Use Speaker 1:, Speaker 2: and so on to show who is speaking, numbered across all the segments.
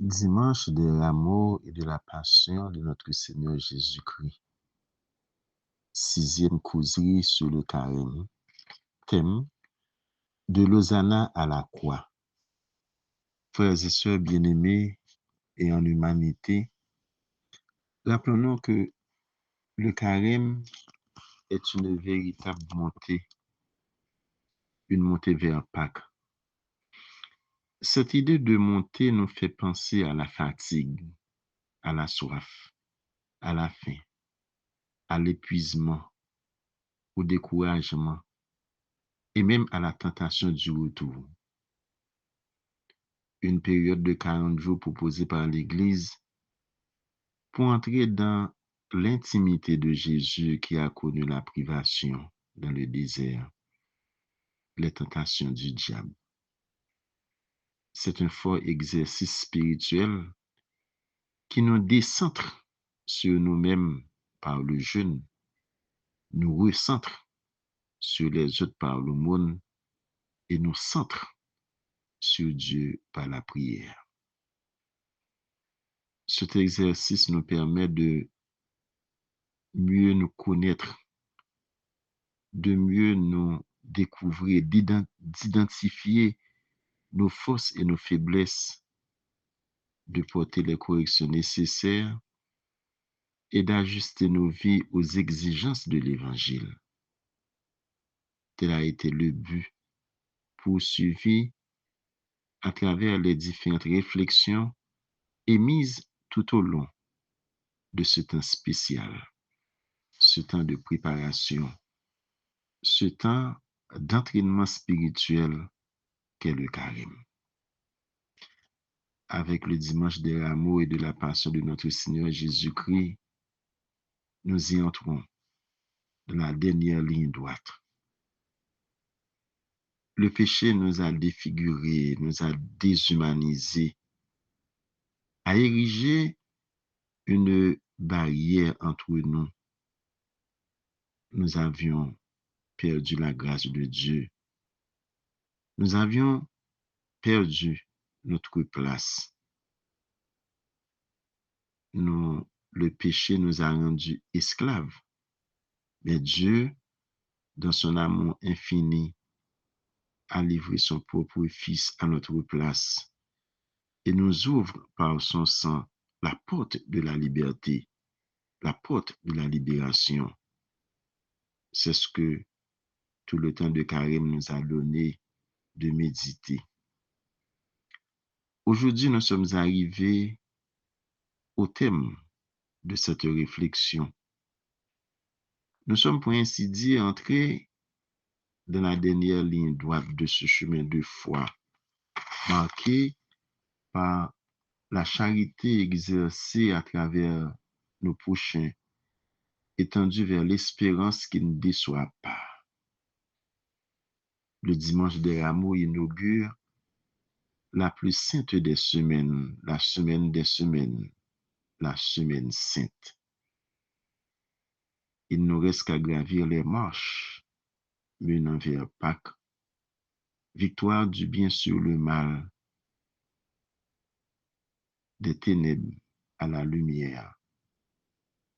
Speaker 1: Dimanche de l'amour et de la passion de notre Seigneur Jésus-Christ. Sixième causerie sur le carême. Thème: de l'Hosanna à la croix. Frères et sœurs bien-aimés et en humanité, rappelons-nous que le carême est une véritable montée, une montée vers Pâques. Cette idée de montée nous fait penser à la fatigue, à la soif, à la faim, à l'épuisement, au découragement et même à la tentation du retour. Une période de 40 jours proposée par l'Église pour entrer dans l'intimité de Jésus qui a connu la privation dans le désert, les tentations du diable. C'est un fort exercice spirituel qui nous décentre sur nous-mêmes par le jeûne, nous recentre sur les autres par l'aumône et nous centre sur Dieu par la prière. Cet exercice nous permet de mieux nous connaître, de mieux nous découvrir, d'identifier nos forces et nos faiblesses, de porter les corrections nécessaires et d'ajuster nos vies aux exigences de l'Évangile. Tel a été le but poursuivi à travers les différentes réflexions émises tout au long de ce temps spécial, ce temps de préparation, ce temps d'entraînement spirituel qu'est le carême. Avec le dimanche de l'amour et de la passion de notre Seigneur Jésus-Christ, nous y entrons dans la dernière ligne droite. Le péché nous a défigurés, nous a déshumanisés, a érigé une barrière entre nous. Nous avions perdu la grâce de Dieu. Nous avions perdu notre place. Le péché nous a rendus esclaves. Mais Dieu, dans son amour infini, a livré son propre Fils à notre place et nous ouvre par son sang la porte de la liberté, la porte de la libération. C'est ce que tout le temps de carême nous a donné de méditer. Aujourd'hui, nous sommes arrivés au thème de cette réflexion. Nous sommes, pour ainsi dire, entrés dans la dernière ligne droite de ce chemin de foi, marqué par la charité exercée à travers nos prochains, étendue vers l'espérance qui ne déçoit pas. Le dimanche des rameaux inaugure la plus sainte des semaines, la semaine des semaines, la semaine sainte. Il ne nous reste qu'à gravir les marches menant vers Pâques, victoire du bien sur le mal, des ténèbres à la lumière,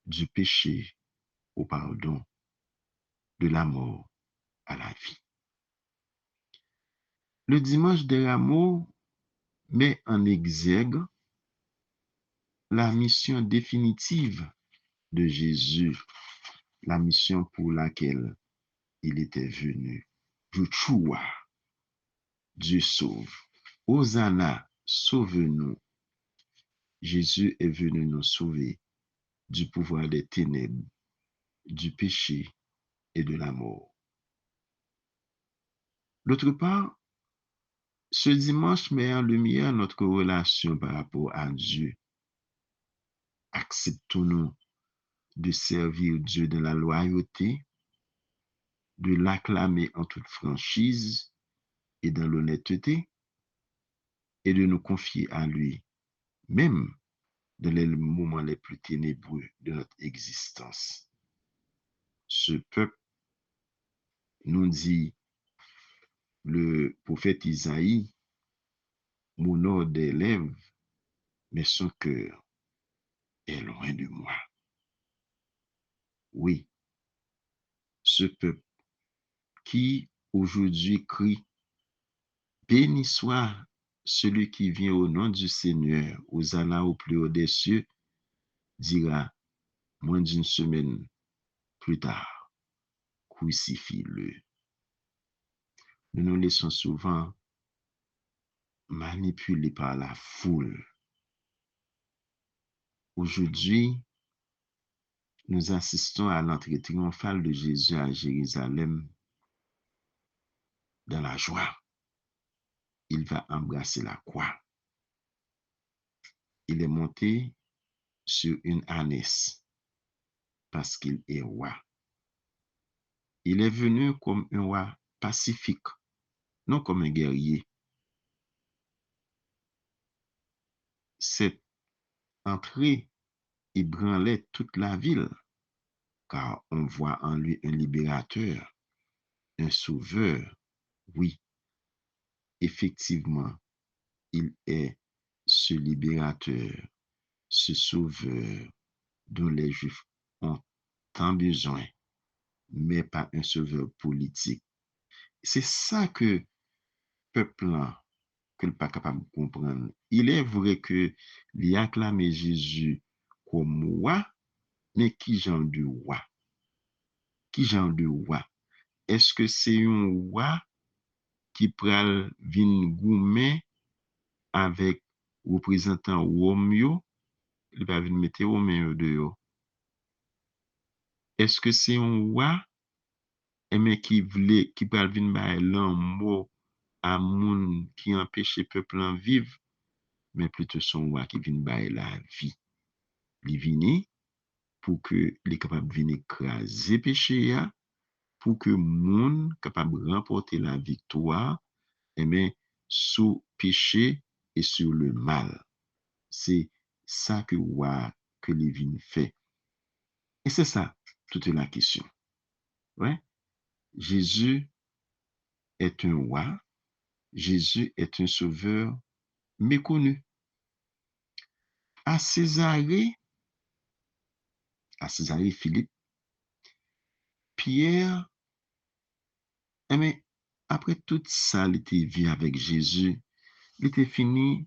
Speaker 1: du péché au pardon, de la mort à la vie. Le dimanche des rameaux met en exergue la mission définitive de Jésus, la mission pour laquelle il était venu. Yeshua, Dieu sauve. Hosanna, sauve-nous. Jésus est venu nous sauver du pouvoir des ténèbres, du péché et de la mort. D'autre part, ce dimanche met en lumière notre relation par rapport à Dieu. Acceptons-nous de servir Dieu dans la loyauté, de l'acclamer en toute franchise et dans l'honnêteté, et de nous confier à lui, même dans les moments les plus ténébreux de notre existence. Ce peuple, nous dit le prophète Isaïe, mon ordre des lèvres mais son cœur est loin de moi. Oui, ce peuple qui aujourd'hui crie, béni soit celui qui vient au nom du Seigneur, Hosanna au plus haut des cieux, dira moins d'une semaine plus tard, crucifie-le. Nous nous laissons souvent manipuler par la foule. Aujourd'hui, nous assistons à l'entrée triomphale de Jésus à Jérusalem dans la joie. Il va embrasser la croix. Il est monté sur une ânesse parce qu'il est roi. Il est venu comme un roi pacifique, non comme un guerrier. Cette entrée ébranlait toute la ville, car on voit en lui un libérateur, un sauveur. Oui, effectivement, il est ce libérateur, ce sauveur dont les Juifs ont tant besoin, mais pas un sauveur politique. C'est ça que peuple là, que n'est pas capable de comprendre. Il est vrai que il acclamé Jésus comme roi, mais qui genre de roi? Qui genre de roi? Est-ce que c'est un roi qui pral vin goumen avec représentant Romeo? Il va venir mettre Romeo dehors. Est-ce que c'est un roi mais qui pral vin ba l'amour à moun qui empêche peuple en vivre, mais plutôt son roi qui vient ba la vie. Il vini pour que les capable venir écraser péché ya, pour que moun capable remporter la victoire mais sous péché et sur le mal. C'est ça que roi que les vignes fait. Et c'est ça toute la question. Ouais? Jésus est un roi, Jésus est un sauveur méconnu. À Césarée Philippe, Pierre, mais après tout ça, il était vu avec Jésus, il était fini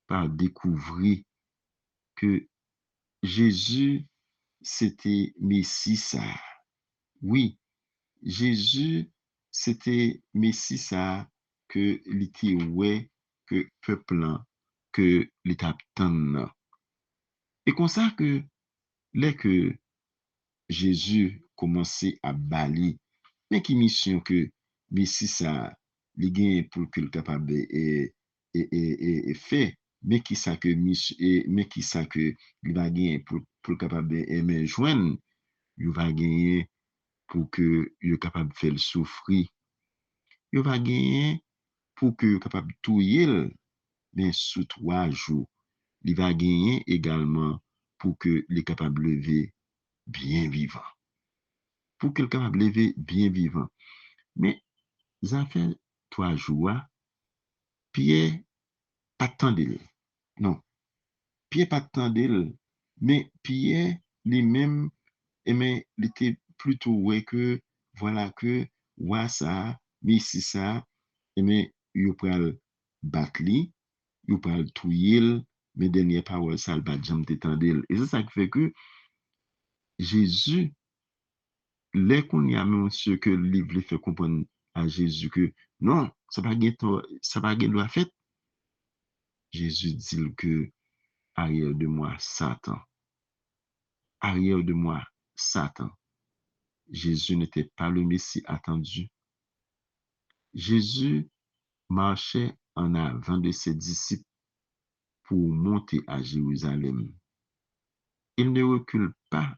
Speaker 1: par découvrir que Jésus, c'était Messie ça. Oui, Jésus, c'était Messie ça que l'était ouais que peuple là, que l'état attend. Et comme ça que les que Jésus commençait à balayer, mais qui mission que Messie ça li gen pour qu'il capable et fait, mais qui ça que mais qui ça que il va gagner pour capable aimer joindre, il va gagner pour que il capable de faire souffrir, il va gagner pour que capable touyer mais sous 3 jours, il va gagner également pour que il capable lever bien vivant. Pour qu'il capable lever bien vivant. Mais ça fait 3 jours, Pierre attendait. Non, Pierre pas attendait, mais Pierre lui-même, mais il était plutôt ouais que voilà que ouais ça, mais si ça, mais il pral battre li, il pral touyer, mais dernière parole ça le pas jamais t'entendre. Et c'est ça qui fait que Jésus les qu'on y a monsieur que le livre fait comprendre à Jésus que non, ça pas doit fait. Jésus dit que arrière de moi Satan. Arrière de moi Satan. Jésus n'était pas le Messie attendu. Jésus marchait en avant de ses disciples pour monter à Jérusalem. Il ne recule pas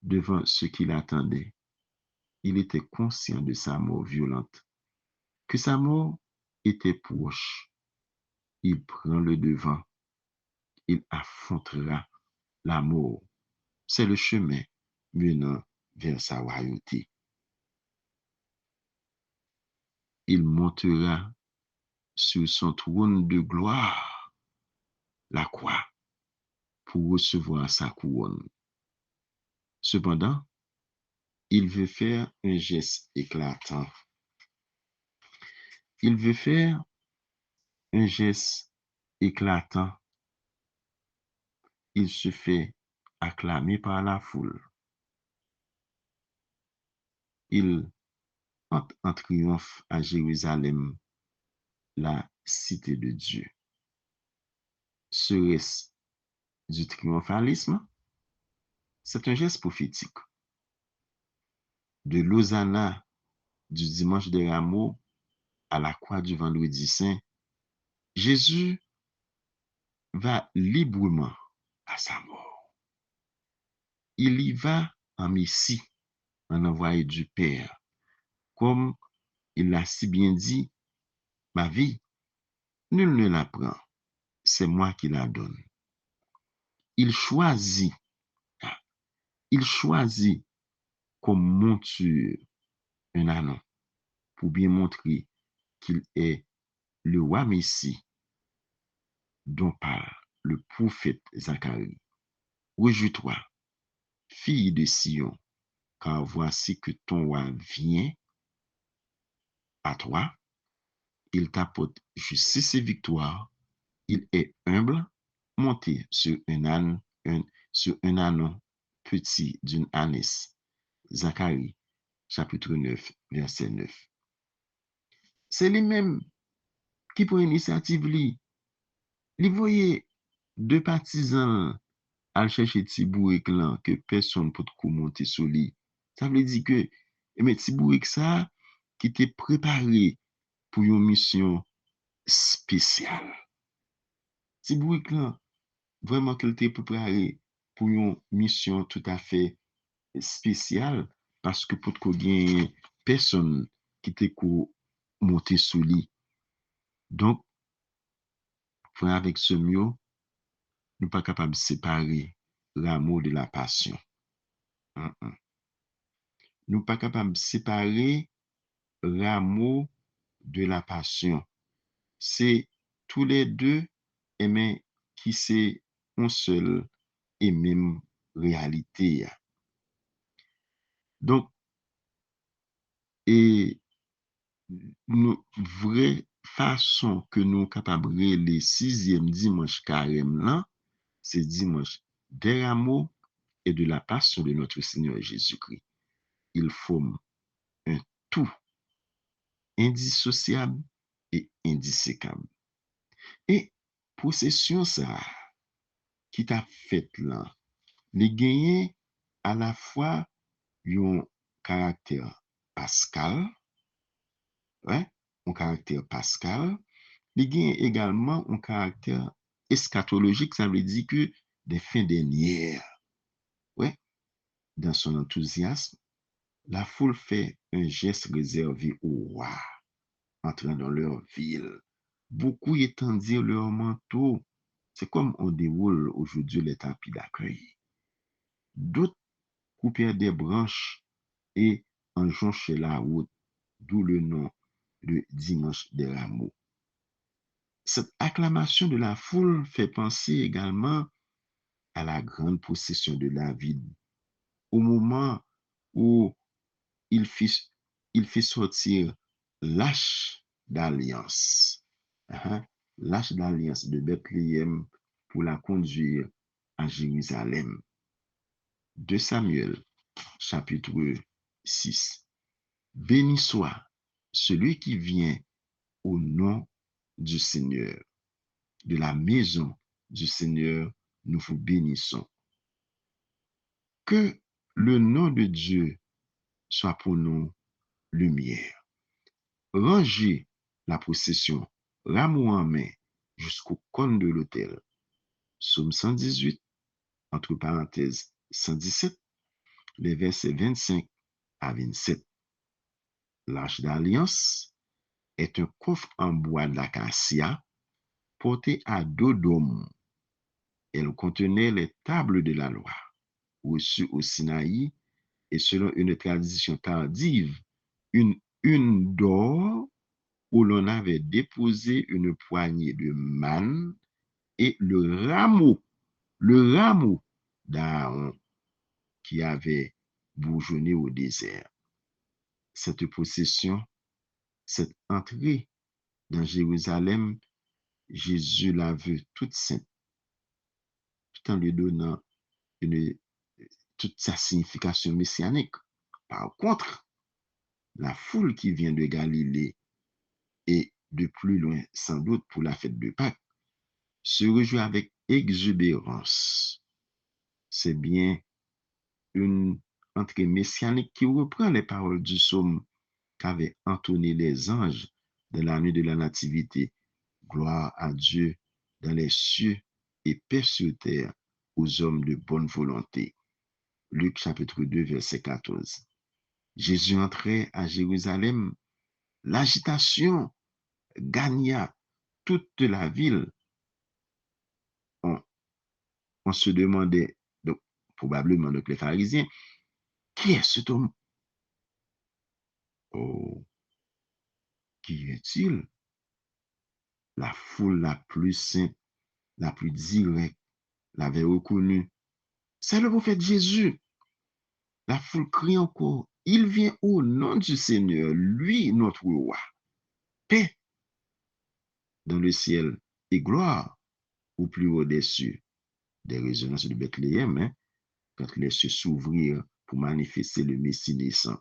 Speaker 1: devant ce qu'il attendait. Il était conscient de sa mort violente, que sa mort était proche. Il prend le devant, il affrontera la mort. C'est le chemin menant vers sa royauté. Il montera sur son trône de gloire la croix pour recevoir sa couronne. Cependant, il veut faire un geste éclatant. Il veut faire un geste éclatant. Il se fait acclamer par la foule. Il entre en triomphe à Jérusalem, la cité de Dieu. Serait-ce du triomphalisme? C'est un geste prophétique. De l'Hosanna du dimanche des Rameaux à la croix du vendredi saint, Jésus va librement à sa mort. Il y va en Messie, en envoyé du Père. Comme il l'a si bien dit, ma vie, nul ne la prend, c'est moi qui la donne. Il choisit, il choisit comme monture un anon pour bien montrer qu'il est le roi Messie dont parle le prophète Zacharie. Réjouis-toi, fille de Sion, car voici que ton roi vient à toi. Il t'apporte justice et victoire. Il est humble, monté sur un âne, sur un ânon petit d'une ânesse. Zacharie, chapitre 9, verset 9. C'est lui-même qui prend l'initiative. Li voyait deux partisans à chercher Tibouek là que personne peut monter sur lui. Ça veut dire que mais Tibouek ça qui était préparé pour une mission spéciale. Tibouek là vraiment qu'il était préparé pour une mission tout à fait spéciale parce que pour qu'on gagne personne qui était monter sur lui. Donc frère avec ce mot nous pas capable de séparer l'amour de la passion. Nous pas capable de séparer l'amour de la passion. C'est tous les deux, mais qui c'est un seul et même réalité. Donc, et nous vraie façon que nous capables les sixième dimanche carême là, c'est dimanche des rameaux et de la passion de notre Seigneur Jésus-Christ. Ils forment un tout indissociable et indisséquable. Et possession ça qui t'a fait là, les gagner à la fois un caractère pascal, ouais, un caractère pascal, les gagne également un caractère eschatologique, ça veut dire que des fins dernières, ouais, dans son enthousiasme, la foule fait un geste réservé au roi, entrant dans leur ville. Beaucoup étendirent leur manteau. C'est comme on déroule aujourd'hui les tapis d'accueil. D'autres coupèrent des branches et en jonchaient la route, d'où le nom de dimanche des rameaux. Cette acclamation de la foule fait penser également à la grande possession de David, au moment où il fit sortir l'arche d'alliance. L'arche d'alliance de Bethléem pour la conduire à Jérusalem. 2 Samuel, chapitre 6. Béni soit celui qui vient au nom du Seigneur. De la maison du Seigneur, nous vous bénissons. Que le nom de Dieu soit pour nous lumière. Rangez la procession, rameau en main, jusqu'au cône de l'autel. Psaume 118, entre parenthèses 117, les versets 25 à 27. L'arche d'alliance est un coffre en bois d'acacia porté à dos d'homme. Elle contenait les tables de la loi, reçues au Sinaï, et selon une tradition tardive, une d'or où l'on avait déposé une poignée de manne et le rameau d'Aaron qui avait bourgeonné au désert. Cette possession, cette entrée dans Jérusalem, Jésus la veut toute sainte, tout en lui donnant une, toute sa signification messianique. Par contre, la foule qui vient de Galilée et de plus loin, sans doute pour la fête de Pâques, se réjouit avec exubérance. C'est bien une entrée messianique qui reprend les paroles du psaume qu'avaient entonné les anges de la nuit de la Nativité. Gloire à Dieu dans les cieux et paix sur terre aux hommes de bonne volonté. Luc chapitre 2, verset 14. Jésus entrait à Jérusalem, l'agitation gagna toute la ville. On se demandait, donc, probablement donc les pharisiens, qui est cet homme? Oh, qui est-il? La foule la plus simple, la plus directe, l'avait reconnu. C'est le prophète Jésus. La foule crie encore, il vient au nom du Seigneur, lui, notre roi. Paix dans le ciel et gloire au plus haut des cieux. Des résonances de Bethléem, hein, quand les cieux s'ouvrirent pour manifester le Messie naissant.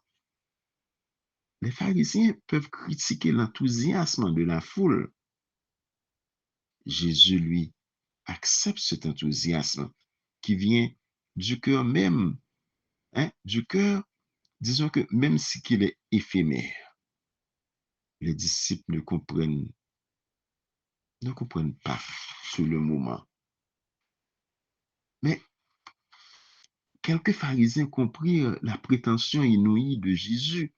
Speaker 1: Les pharisiens peuvent critiquer l'enthousiasme de la foule. Jésus, lui, accepte cet enthousiasme qui vient du cœur même, hein, du cœur, disons que même si qu'il est éphémère, les disciples ne comprennent pas sur le moment. Mais quelques pharisiens comprirent la prétention inouïe de Jésus.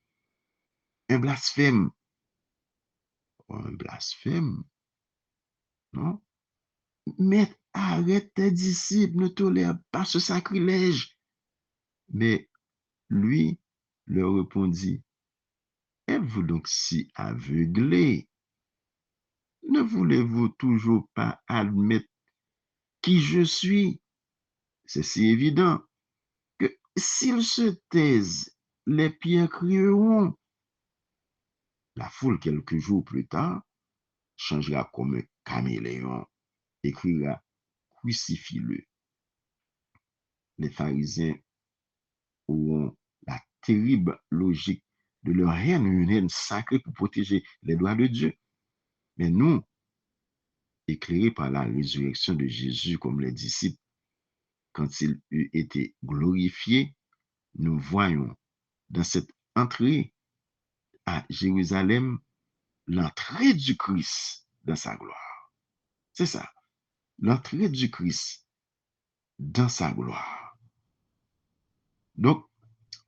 Speaker 1: Un blasphème. Oh, un blasphème, non? Mais arrête tes disciples, ne tolère pas ce sacrilège. Mais lui leur répondit, êtes-vous donc si aveuglés? Ne voulez-vous toujours pas admettre qui je suis? C'est si évident que s'ils se taisent, les pierres crieront. La foule, quelques jours plus tard, changera comme un caméléon et criera, crucifie-le. Les pharisiens auront la terrible logique de leur haine, une haine sacrée pour protéger les droits de Dieu. Mais nous, éclairés par la résurrection de Jésus comme les disciples, quand il eut été glorifié, nous voyons dans cette entrée à Jérusalem l'entrée du Christ dans sa gloire. C'est ça, l'entrée du Christ dans sa gloire. Donc,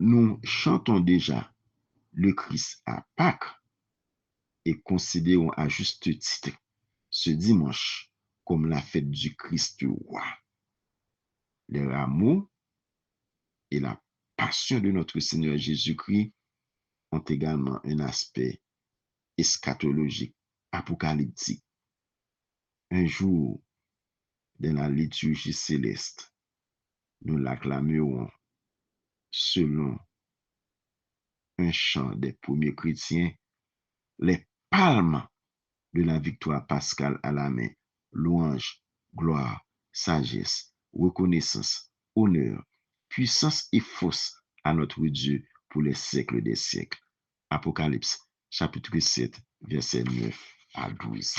Speaker 1: nous chantons déjà le Christ à Pâques et considérons à juste titre ce dimanche comme la fête du Christ roi. Les rameaux et la passion de notre Seigneur Jésus-Christ ont également un aspect eschatologique, apocalyptique. Un jour, dans la liturgie céleste, nous l'acclamerons selon un chant des premiers chrétiens, les palmes de la victoire pascale à la main, louange, gloire, sagesse, reconnaissance, honneur, puissance et force à notre Dieu pour les siècles des siècles. Apocalypse, chapitre 7, verset 9 à 12.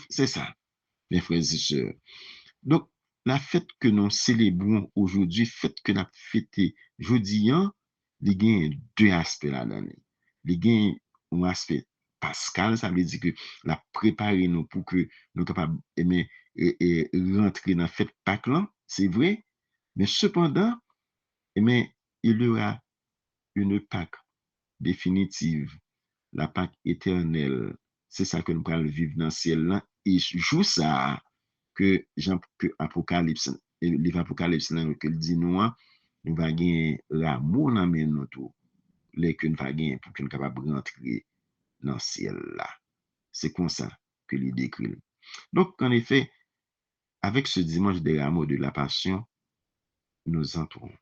Speaker 1: C'est ça, mes frères et sœurs. Donc, la fête que nous célébrons aujourd'hui, fête que nous avons fêtée jeudi, il y a deux aspects là-dedans. Il y a un aspect pascal, ça veut dire que la préparer nous pour que nous capables rentrer dans la fête Pâques là, c'est vrai, mais cependant, il y aura une Pâques définitive, la Pâque éternelle. C'est ça que nous allons vivre dans le ciel là. Et jour ça, que Apocalypse, livre Apocalypse là, que dit nous, nous va gagner l'amour dans nous tout, les que nous va gagner pour que nous capable rentrer dans le ciel là. C'est comme ça que il décrit. Donc, en effet, Avec ce dimanche des rameaux de la Passion, nous entrons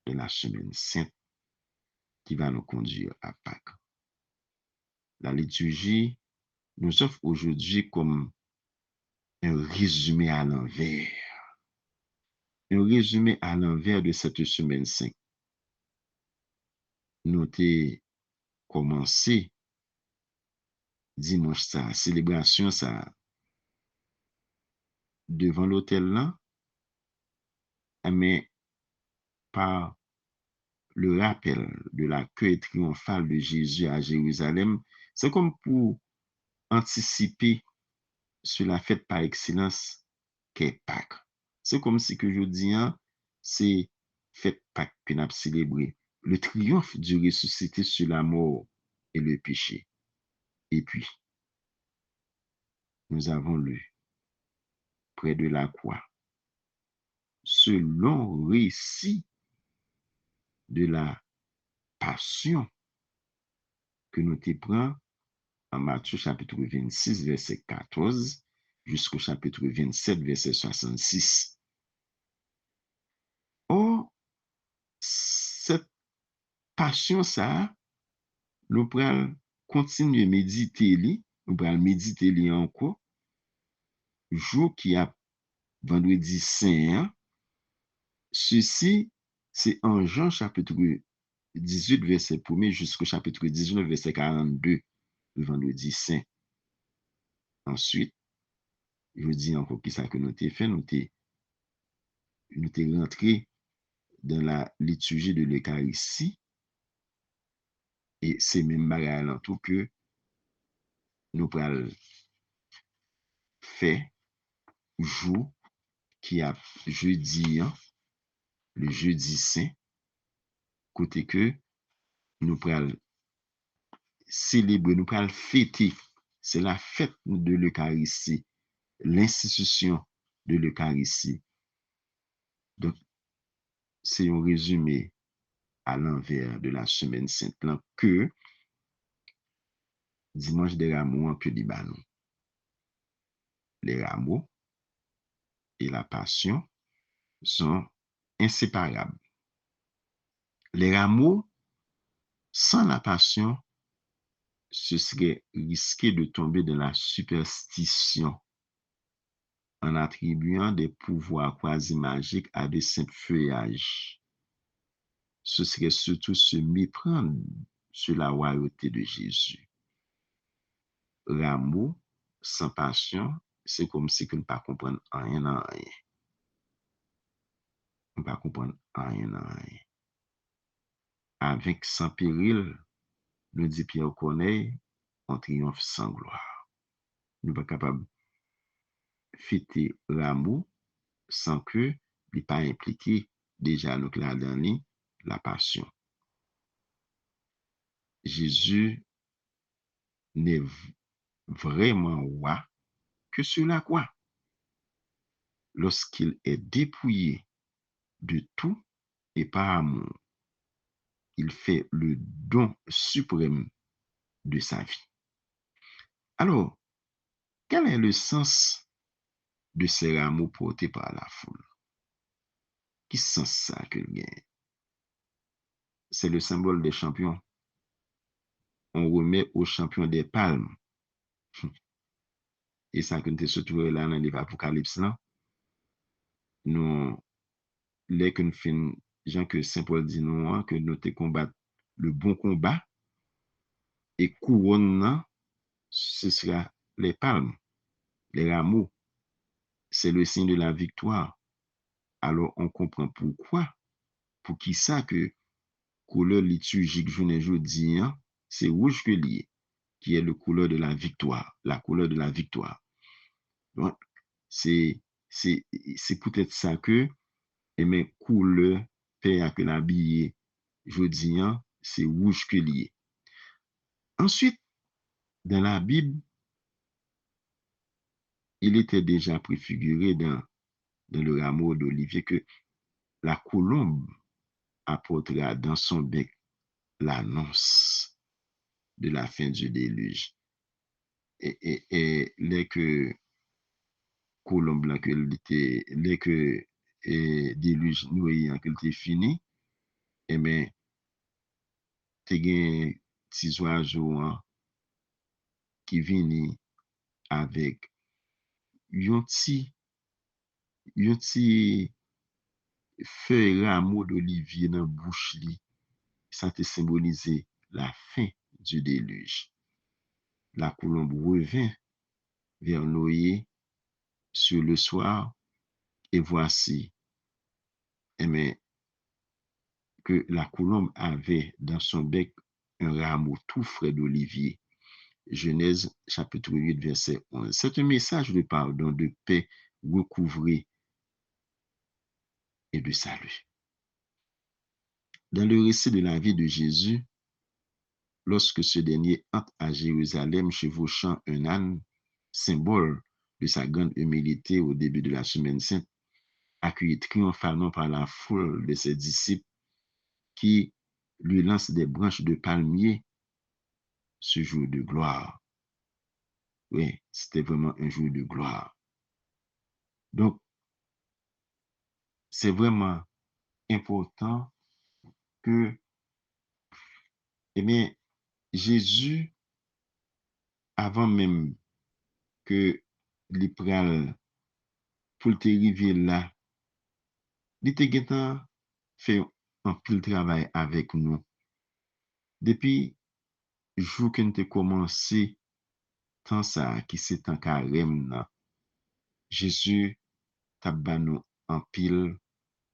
Speaker 1: dans la semaine sainte qui va nous conduire à Pâques. La liturgie nous offre aujourd'hui comme un résumé à l'envers. Un résumé à l'envers de cette semaine sainte. Nous avons commencé dimanche ça, célébration ça, devant l'autel là, mais par le rappel de l'accueil triomphal de Jésus à Jérusalem, c'est comme pour anticiper sur la fête par excellence qu'est Pâques. C'est comme si que je dis, c'est fête Pâques que nous avons célébré. Le triomphe du ressuscité sur la mort et le péché. Et puis, nous avons lu près de la croix ce long récit de la passion que nous te prenons en Matthieu chapitre 26, verset 14, jusqu'au chapitre 27, verset 66. Or, cette passion, ça, nous pourrons continuer à méditer, nous pourrons méditer encore, jour qui a vendredi saint, ceci, c'est en Jean chapitre 18, verset 1 jusqu'au chapitre 19, verset 42, le vendredi saint. Ensuite, je dis encore qui ça que nous avons fait, nous sommes rentrés dans la liturgie de l'Eucharistie, et c'est même bagarre en tout que nous pourrons faire jour qui a jeudi, le jeudi saint, côté que nous pourrons célébrer, nous pourrons fêter. C'est la fête de l'Eucharistie, l'institution de l'Eucharistie. Donc, c'est un résumé à l'envers de la semaine sainte que dimanche des rameaux que Libanon. Les rameaux et la passion sont inséparables. Les rameaux, sans la passion, ce serait risqué de tomber dans la superstition en attribuant des pouvoirs quasi magiques à de simples feuillages. Ce serait surtout se méprendre sur la royauté de Jésus. Rameau, sans passion, c'est comme si on ne pas comprendre rien en rien. On ne pas comprendre rien en rien. Avec sans péril, nous dit Pierre Corneille, on triomphe sans gloire. Nous ne sommes pas capables de fêter l'amour sans que il pas impliqué déjà nous là-dedans la passion. Jésus n'est vraiment roi que sur la croix. Lorsqu'il est dépouillé de tout et par amour, il fait le don suprême de sa vie. Alors, quel est le sens de ces rameaux portés par la foule? Qui sens ça que gagne? C'est le symbole des champions. On remet aux champions des palmes. Et ça que nous se trouve là dans le livre Apocalypse là. Nous, les que nous faisons, Jean que Saint Paul dit nous, que nous te combattre le bon combat et couronne, ce sera les palmes, les rameaux. C'est le signe de la victoire. Alors on comprend pourquoi, pour qui ça que couleur liturgique journée jeudi, c'est rouge que lié, qui est le couleur de la victoire, la couleur de la victoire. Donc, c'est peut-être ça que, et mes couleurs, père que l'habillé jeudi, c'est rouge que lié. Ensuite, dans la Bible, il était déjà préfiguré dans le rameau d'olivier que la colombe apportera dans son bec l'annonce de la fin du déluge. Et les que colombe là que était les que déluge noyé que était fini et ben te gen ti oiseau hein, qui vini avec yon ti feuille rameau d'olivier dans bouche li, ça te symbolisait la fin du déluge. La colombe revint vers Noé sur le soir et voici, eh bien, que la colombe avait dans son bec un rameau tout frais d'olivier. Genèse chapitre 8, verset 11. C'est un message de pardon, de paix recouvrée et de salut. Dans le récit de la vie de Jésus, lorsque ce dernier entre à Jérusalem chevauchant un âne, symbole de sa grande humilité au début de la semaine sainte, accueilli triomphalement par la foule de ses disciples qui lui lancent des branches de palmier, ce jour de gloire. Oui, c'était vraiment un jour de gloire. Donc, c'est vraiment important que, eh bien, Jésus, avant même que li pral pour te river là, il te getan fait un pile travail avec nous. Depuis jour que nous te commencé tant ça qui c'est en carême là, Jésus t'a ban nous en pile,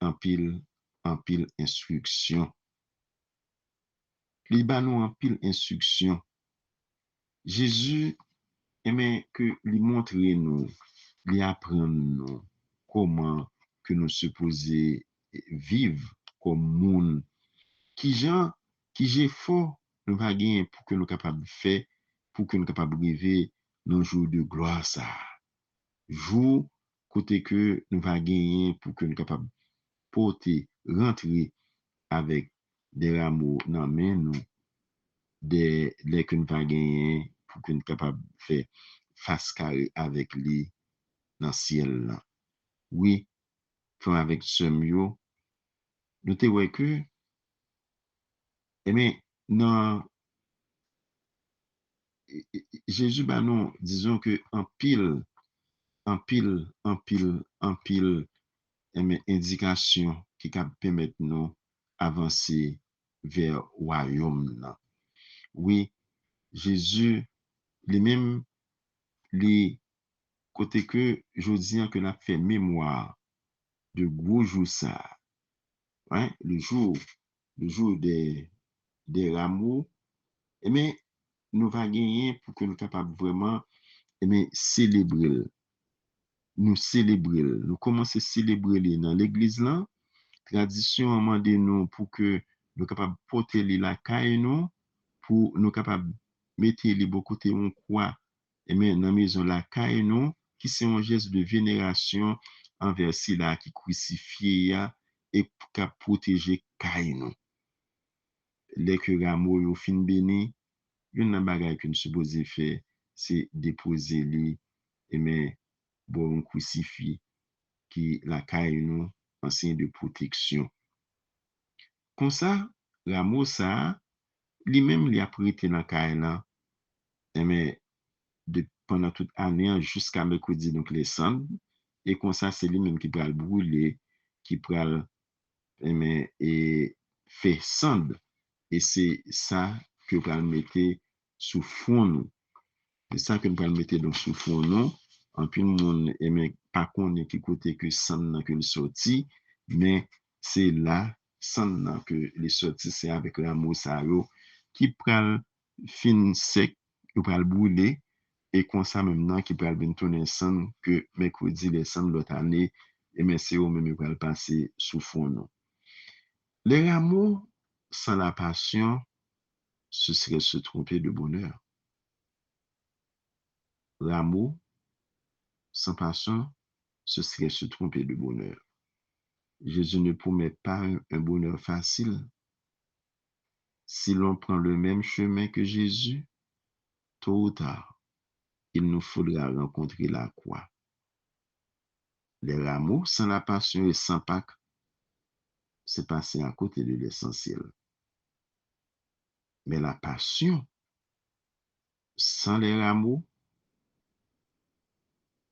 Speaker 1: en pile, en pile instruction. Li ban nous en pile instruction. Jésus aimait que lui montrer nous, lui apprendre nous comment que nous supposons vivre comme monde qui gens qui j'ai fort nous va gagner pour que nous capable faire pour que nous capable arriver dans jour de gloire ça jour côté que nous va gagner pour que nous capable porter rentrer avec des rameaux dans main nous des les que nous va gagner pour que nous capable faire face carré avec lui dans le ciel là. Oui, comme avec ce mieux nous te voyons que eh bien dans Jésus, ben non, disons que en pile, indication qui peut permettre nous avancer vers le royaume. Là. Oui, Jésus, lui-même, les côté que je dis que l'a fait mémoire de gros jours ça, hein, le jour des rameaux, eh bien, nous va gagner pour que nous capables vraiment célébrer. Nous célébrer, nous commencer à célébrer dans l'église là, tradition a demandé nous pour que nous capables porter la caille nous pour nous capables mettre les beaux côtés on croit et mais dans maison la caille nous qui c'est un geste de vénération envers celui-là qui crucifié et pour protéger caille nous les que rameau yo fin béni une bagage que nous supposé faire c'est déposer les et mais bon crucifix qui la caille nous en signe de protection. Comme ça, rameau ça, lui-même il a prêté dans caille là, mais pendant toute année jusqu'à mercredi donc les cendres et comme ça c'est lui-même qui va le brûler, qui va et fait cendre et c'est ça que va le mettre sous fond nous. C'est ça que nous allons mettre donc sous fond nous. En plus, monde aime pas connaît qui côté que sang que le sorti, mais c'est là sang que les sorti c'est avec l'amour ça qui pral fin sec, qui pral brûler et comme ça maintenant qui pral ben tourner sang que mercredi les sang l'autre année et mais c'est au même pral passer sous fond nous. Les rameaux sans la passion, ce serait se tromper de bonheur. L'amour sans passion, ce serait se tromper de bonheur. Jésus ne promet pas un bonheur facile. Si l'on prend le même chemin que Jésus, tôt ou tard, il nous faudra rencontrer la croix. Les rameaux sans la passion et sans Pâques, c'est passer à côté de l'essentiel. Mais la passion sans les rameaux,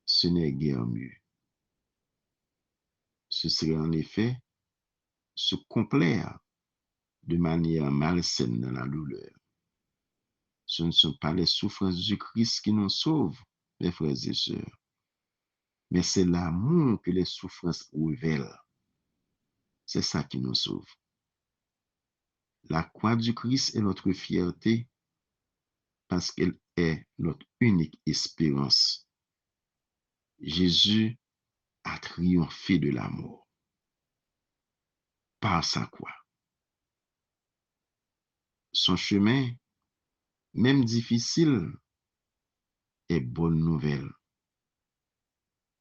Speaker 1: ce n'est guère mieux. Ce serait en effet se complaire de manière malsaine dans la douleur. Ce ne sont pas les souffrances du Christ qui nous sauvent, mes frères et sœurs, mais c'est l'amour que les souffrances révèlent. C'est ça qui nous sauve. La croix du Christ est notre fierté parce qu'elle est notre unique espérance. Jésus a triomphé de la mort par sa croix. Son chemin, même difficile, est bonne nouvelle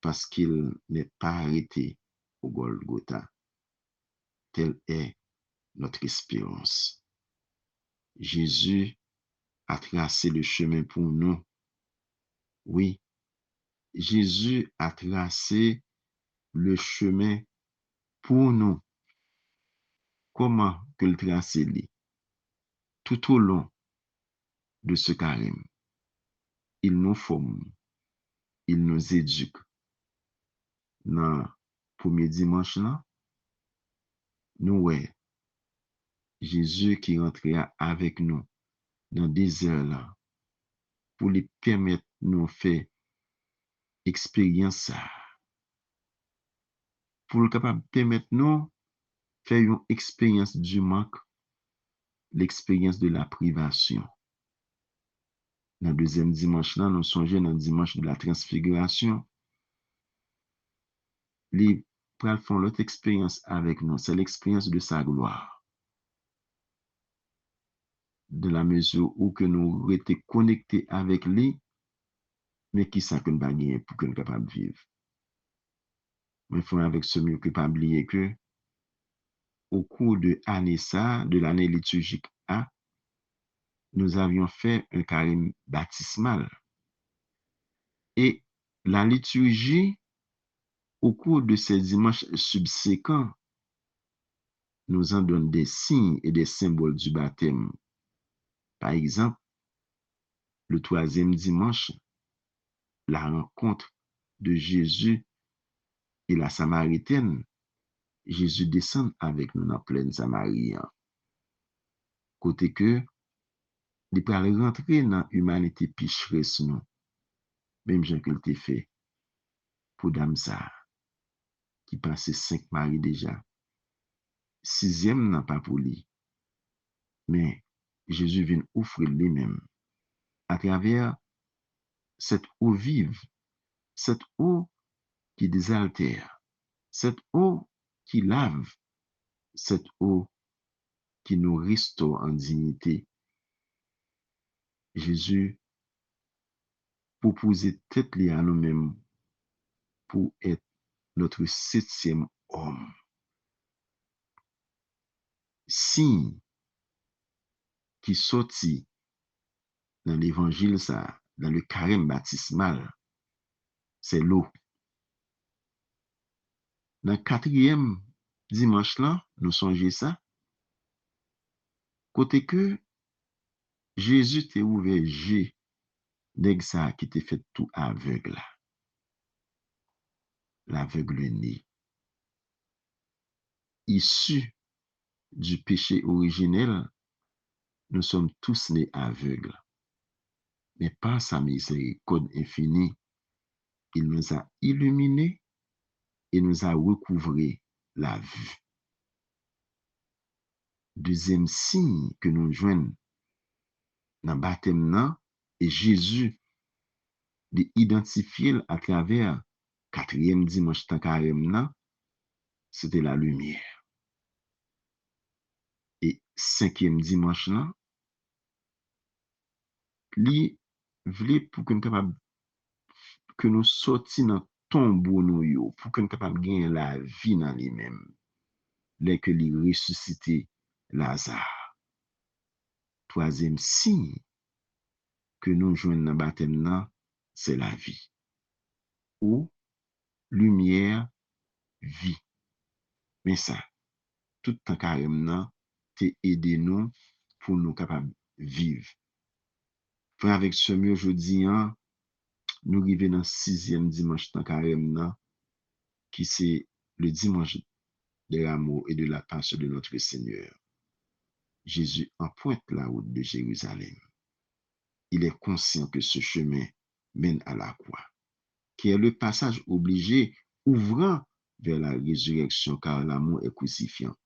Speaker 1: parce qu'il n'est pas arrêté au Golgotha. Telle est notre espérance. Jésus a tracé le chemin pour nous. Oui, Jésus a tracé le chemin pour nous. Comment que le tracer tout au long de ce carême? Il nous forme, il nous éduque. Dans le premier dimanche, là, nous voyons Jésus qui rentrait avec nous dans des heures là pour lui permettre de nous faire expérience ça, pour le capable permettre nous faire une expérience du manque, l'expérience de la privation. Dans le deuxième dimanche là, nous songeons dans le dimanche de la transfiguration. Les pral font l'autre expérience avec nous, c'est l'expérience de sa gloire. De la mesure où que nous étions connectés avec lui, mais qui ça que nous pas gagné pour que nous capables de vivre. Mais il faut avec ce mieux que pas oublier que au cours de l'année ça, de l'année liturgique A, nous avions fait un carême baptismal. Et la liturgie, au cours de ces dimanches subséquents, nous en donne des signes et des symboles du baptême. Par exemple, le troisième dimanche, la rencontre de Jésus et la Samaritaine, Jésus descend avec nous dans la plaine Samarie. Côté que, il peut rentrer dans l'humanité pécheresse nous, même Jean qu'il t'a fait pour Dame ça, qui passait 5 maris déjà. Sixième n'a pas pour lui, mais Jésus vient offrir lui-même à travers cette eau vive, cette eau qui désaltère, cette eau qui lave, cette eau qui nous restaure en dignité. Jésus proposait tête à nous-mêmes pour être notre septième homme. Signe qui sortit dans l'évangile, ça, dans le carême baptismal, c'est l'eau. Dans le quatrième dimanche là, nous songeons ça, côté que Jésus t'a ouvert J, nèg ça qui t'a fait tout aveugle, l'aveugle né, issu du péché originel, nous sommes tous nés aveugles. Mais par sa miséricorde infinie, il nous a illuminés et nous a recouvré la vue. Deuxième signe que nous joignons dans le baptême, et Jésus l'identifié à travers quatrième dimanche de carême, c'était la lumière. Et cinquième dimanche, li voulait pour que nous capable que nous sortions dans tombeau nous pour que nous capable gagner la vie dans lui-même. Dès que lui ressuscité Lazare. Troisième signe que nous joignons dans le baptême, c'est la vie. Ou lumière, vie. Mais ça, tout temps carrément, t'es aidé nous pour nous capables vivre. Frère, avec ce mieux aujourd'hui, nous arrivons dans le 6e dimanche temps carrément, qui c'est le dimanche de l'amour et de la passion de notre Seigneur. Jésus emprunte la route de Jérusalem. Il est conscient que ce chemin mène à la croix, qui est le passage obligé ouvrant vers la résurrection, car l'amour est crucifiant.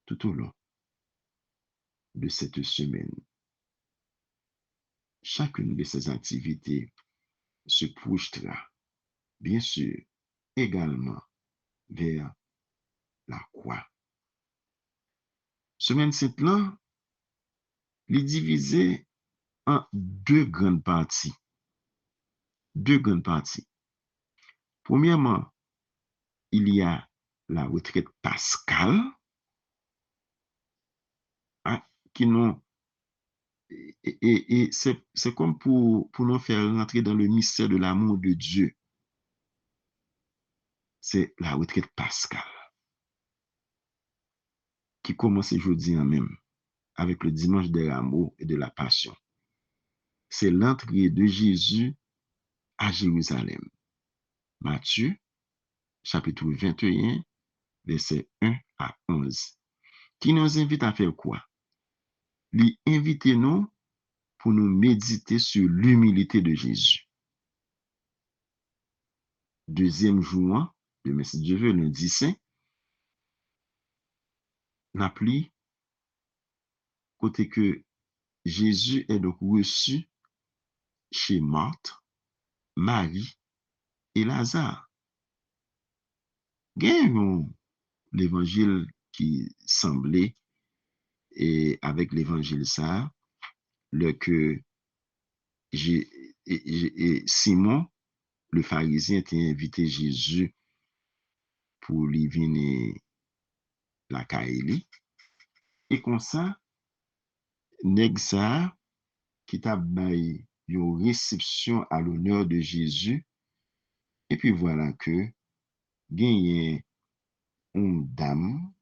Speaker 1: Tout au long de cette semaine, chacune de ces activités se projetera, bien sûr, également vers la croix. Semaine sainte là, il est divisé en deux grandes parties. Deux grandes parties. Premièrement, il y a la retraite pascale, hein, qui nous et c'est comme pour nous faire rentrer dans le mystère de l'amour de Dieu. C'est la retraite pascale qui commence aujourd'hui en même, avec le dimanche de l'amour et de la passion. C'est l'entrée de Jésus à Jérusalem. Matthieu, chapitre 21, versets 1 à 11, qui nous invite à faire quoi? Il invite nous pour nous méditer sur l'humilité de Jésus. Deuxième jour de Messe Dieu veut, lundi saint, n'appli côté que Jésus est donc reçu chez Marthe, Marie et Lazare. Gagnons l'évangile qui semblait, et avec l'évangile ça, le que Simon, le pharisien, était invité Jésus pour lui venir la Kaeli. Et comme ça, nèg ça, qui t'a baillé une réception à l'honneur de Jésus. Et puis voilà que gagne une dame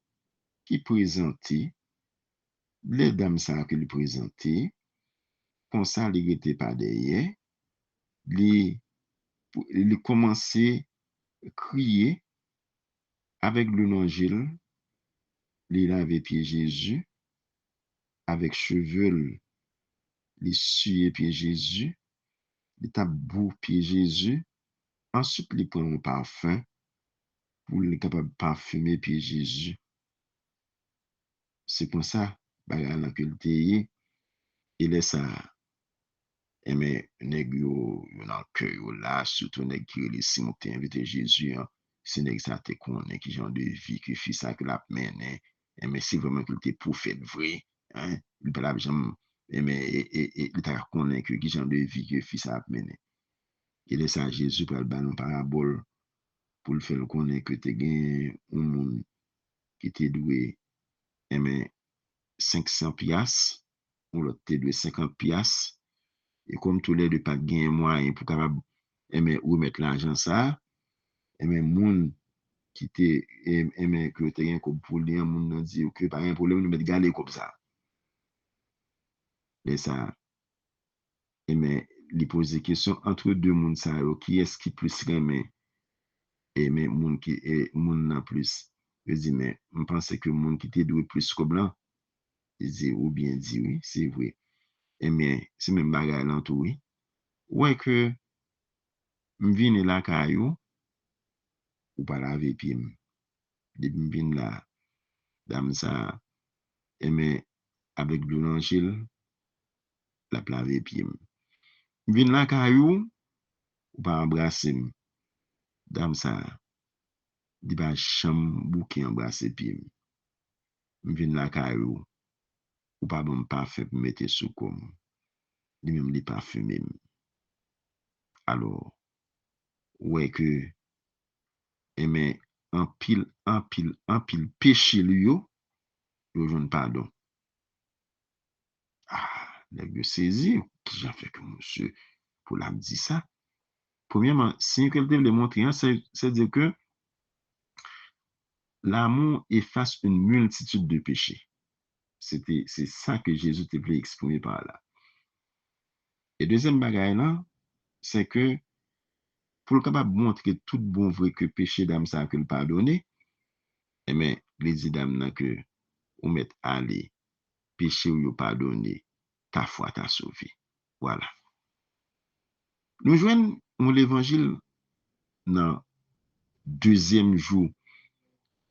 Speaker 1: qui présentait, les dames ça que lui présentait, comme ça, il n'était pas derrière, il commençait à crier avec l'évangile, il avait pied Jésus, avec cheveux, il suait pied Jésus, il tabou pied Jésus, ensuite il prend un parfum pour être capable de parfumer pied Jésus. C'est comme ça, bagarre que le teye, il est ça. Et mais nèg yo dans cœur yo là, surtout nèg qui les Simon qui invité Jésus, c'est nèg ça te connaît qui genre de vie que fils ça que l'a mené. Et mais c'est vraiment qu'il était prophète vrai, hein, il pas la jamais et mais il t'a connaît que qui genre de vie que fils ça a mené. Il est ça Jésus pour le ballon parabole pour le faire connaître que te gain un monde qui te doué et mais 500 piastres, ou l'autre te doué 50 piastres. Et comme tous les deux pas gain moyen pour capable aimer remettre l'argent ça, aimer moun qui te aimer que te gain comme pour lui moun nan dit que pas un problème nous mettre galer comme ça. Et ça aimer lui poser question entre deux moun ça qui est-ce qui plus aimer moun qui est moun nan plus. Je dis mais on pense que moun qui te doué plus que blanc. Je dis ou bien dit oui, c'est vrai. Et mais c'est même bagarre là tout oui. Ouais que m'vine la caillou ou pas laver pied. Depuis m'vin là, dame ça, aimé avec l'évangile, la laver pied. M'vin là caillou ou pas embrasser. Dame ça, di pas chambre bouquet embrasser pied. M'vin là caillou ou pas bon parfum pour mettre sous comme. Li même li parfumé. Alors, ouais que aimé en pile péché lui yo joine pardon. Ah, nèg yo saisi, qui j'en fait que monsieur pour la me dit ça. Premièrement, signe qu'elle devait montrer, hein, c'est dire que l'amour efface une multitude de péchés. C'est ça que Jésus te voulait exprimer par là. Et deuxième bagaille là, c'est que pour le capable de montrer tout bon vrai que péché d'âme ça que le pardonner, eh bien, les dit d'âme que ou mettre aller, péché ou pardonner, ta foi t'a sauvé. Voilà. Nous joignons l'évangile dans deuxième jour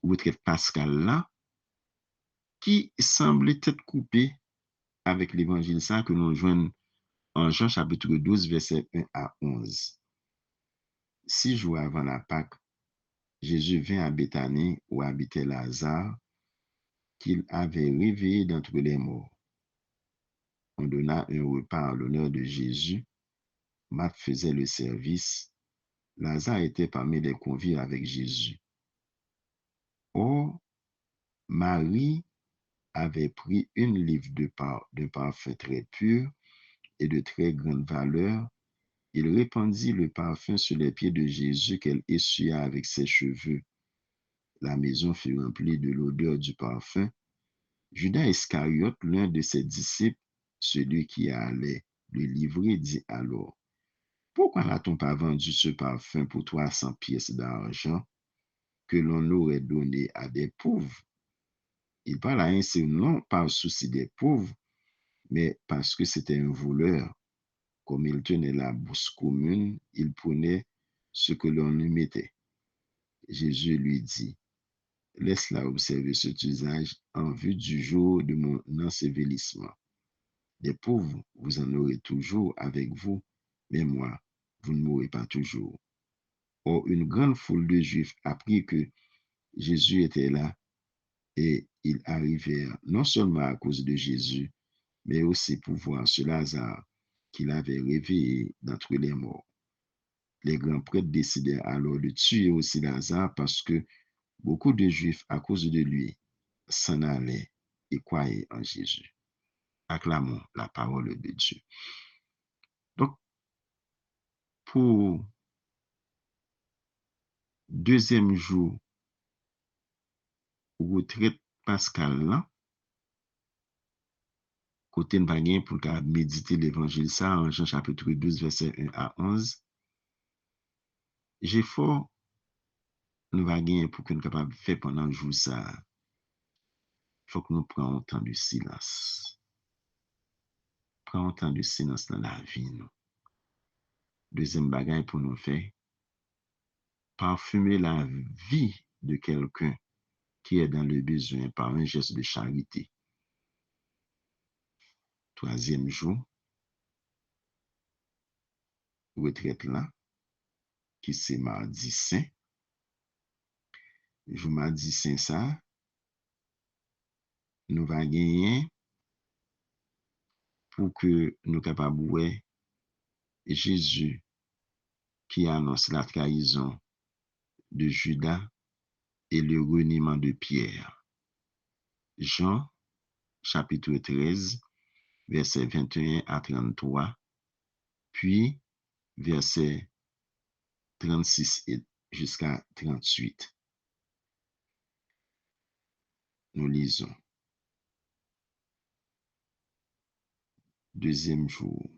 Speaker 1: retraite pascal là, qui semble être coupé avec l'évangile ça que nous joignons en Jean chapitre 12, verset 1 à 11. 6 jours avant la Pâque, Jésus vint à Béthanie où habitait Lazare, qu'il avait réveillé d'entre les morts. On donna un repas en l'honneur de Jésus. Marthe faisait le service. Lazare était parmi les convives avec Jésus. Or, Marie avait pris une livre de parfum très pur et de très grande valeur. Il répandit le parfum sur les pieds de Jésus qu'elle essuya avec ses cheveux. La maison fut remplie de l'odeur du parfum. Judas Iscariote, l'un de ses disciples, celui qui allait le livrer, dit alors, pourquoi n'a-t-on pas vendu ce parfum pour 300 pièces d'argent que l'on aurait donné à des pauvres? Il parla ainsi non par souci des pauvres, mais parce que c'était un voleur. Comme il tenait la bourse commune, il prenait ce que l'on lui mettait. Jésus lui dit, laisse-la observer cet usage en vue du jour de mon ensevelissement. Des pauvres, vous en aurez toujours avec vous, mais moi, vous ne mourrez pas toujours. Or, une grande foule de Juifs apprit que Jésus était là et ils arrivèrent non seulement à cause de Jésus, mais aussi pour voir ce Lazare qu'il avait réveillé d'entre les morts. Les grands prêtres décidèrent alors de tuer aussi Lazare parce que beaucoup de Juifs, à cause de lui, s'en allaient et croyaient en Jésus. Acclamons la parole de Dieu. Donc, pour deuxième jour, retraite pascal là, côté de bagay pour méditer l'évangile ça en Jean chapitre 12, verset 1 à 11, j'ai fort nous bagay pour que nous capables de faire pendant le jour ça. Il faut que nous prenions un temps de silence. Prenons un temps de silence dans la vie. Nous. Deuxième bagay pour nous faire, parfumer la vie de quelqu'un qui est dans le besoin par un geste de charité. Troisième jour, retraite là, qui c'est mardi saint. Je mardi saint ça, nous va gagner pour que nous capables de voir Jésus qui annonce la trahison de Judas et le reniement de Pierre. Jean, chapitre 13, versets 21 à 33, puis versets 36 jusqu'à 38. Nous lisons. Deuxième jour.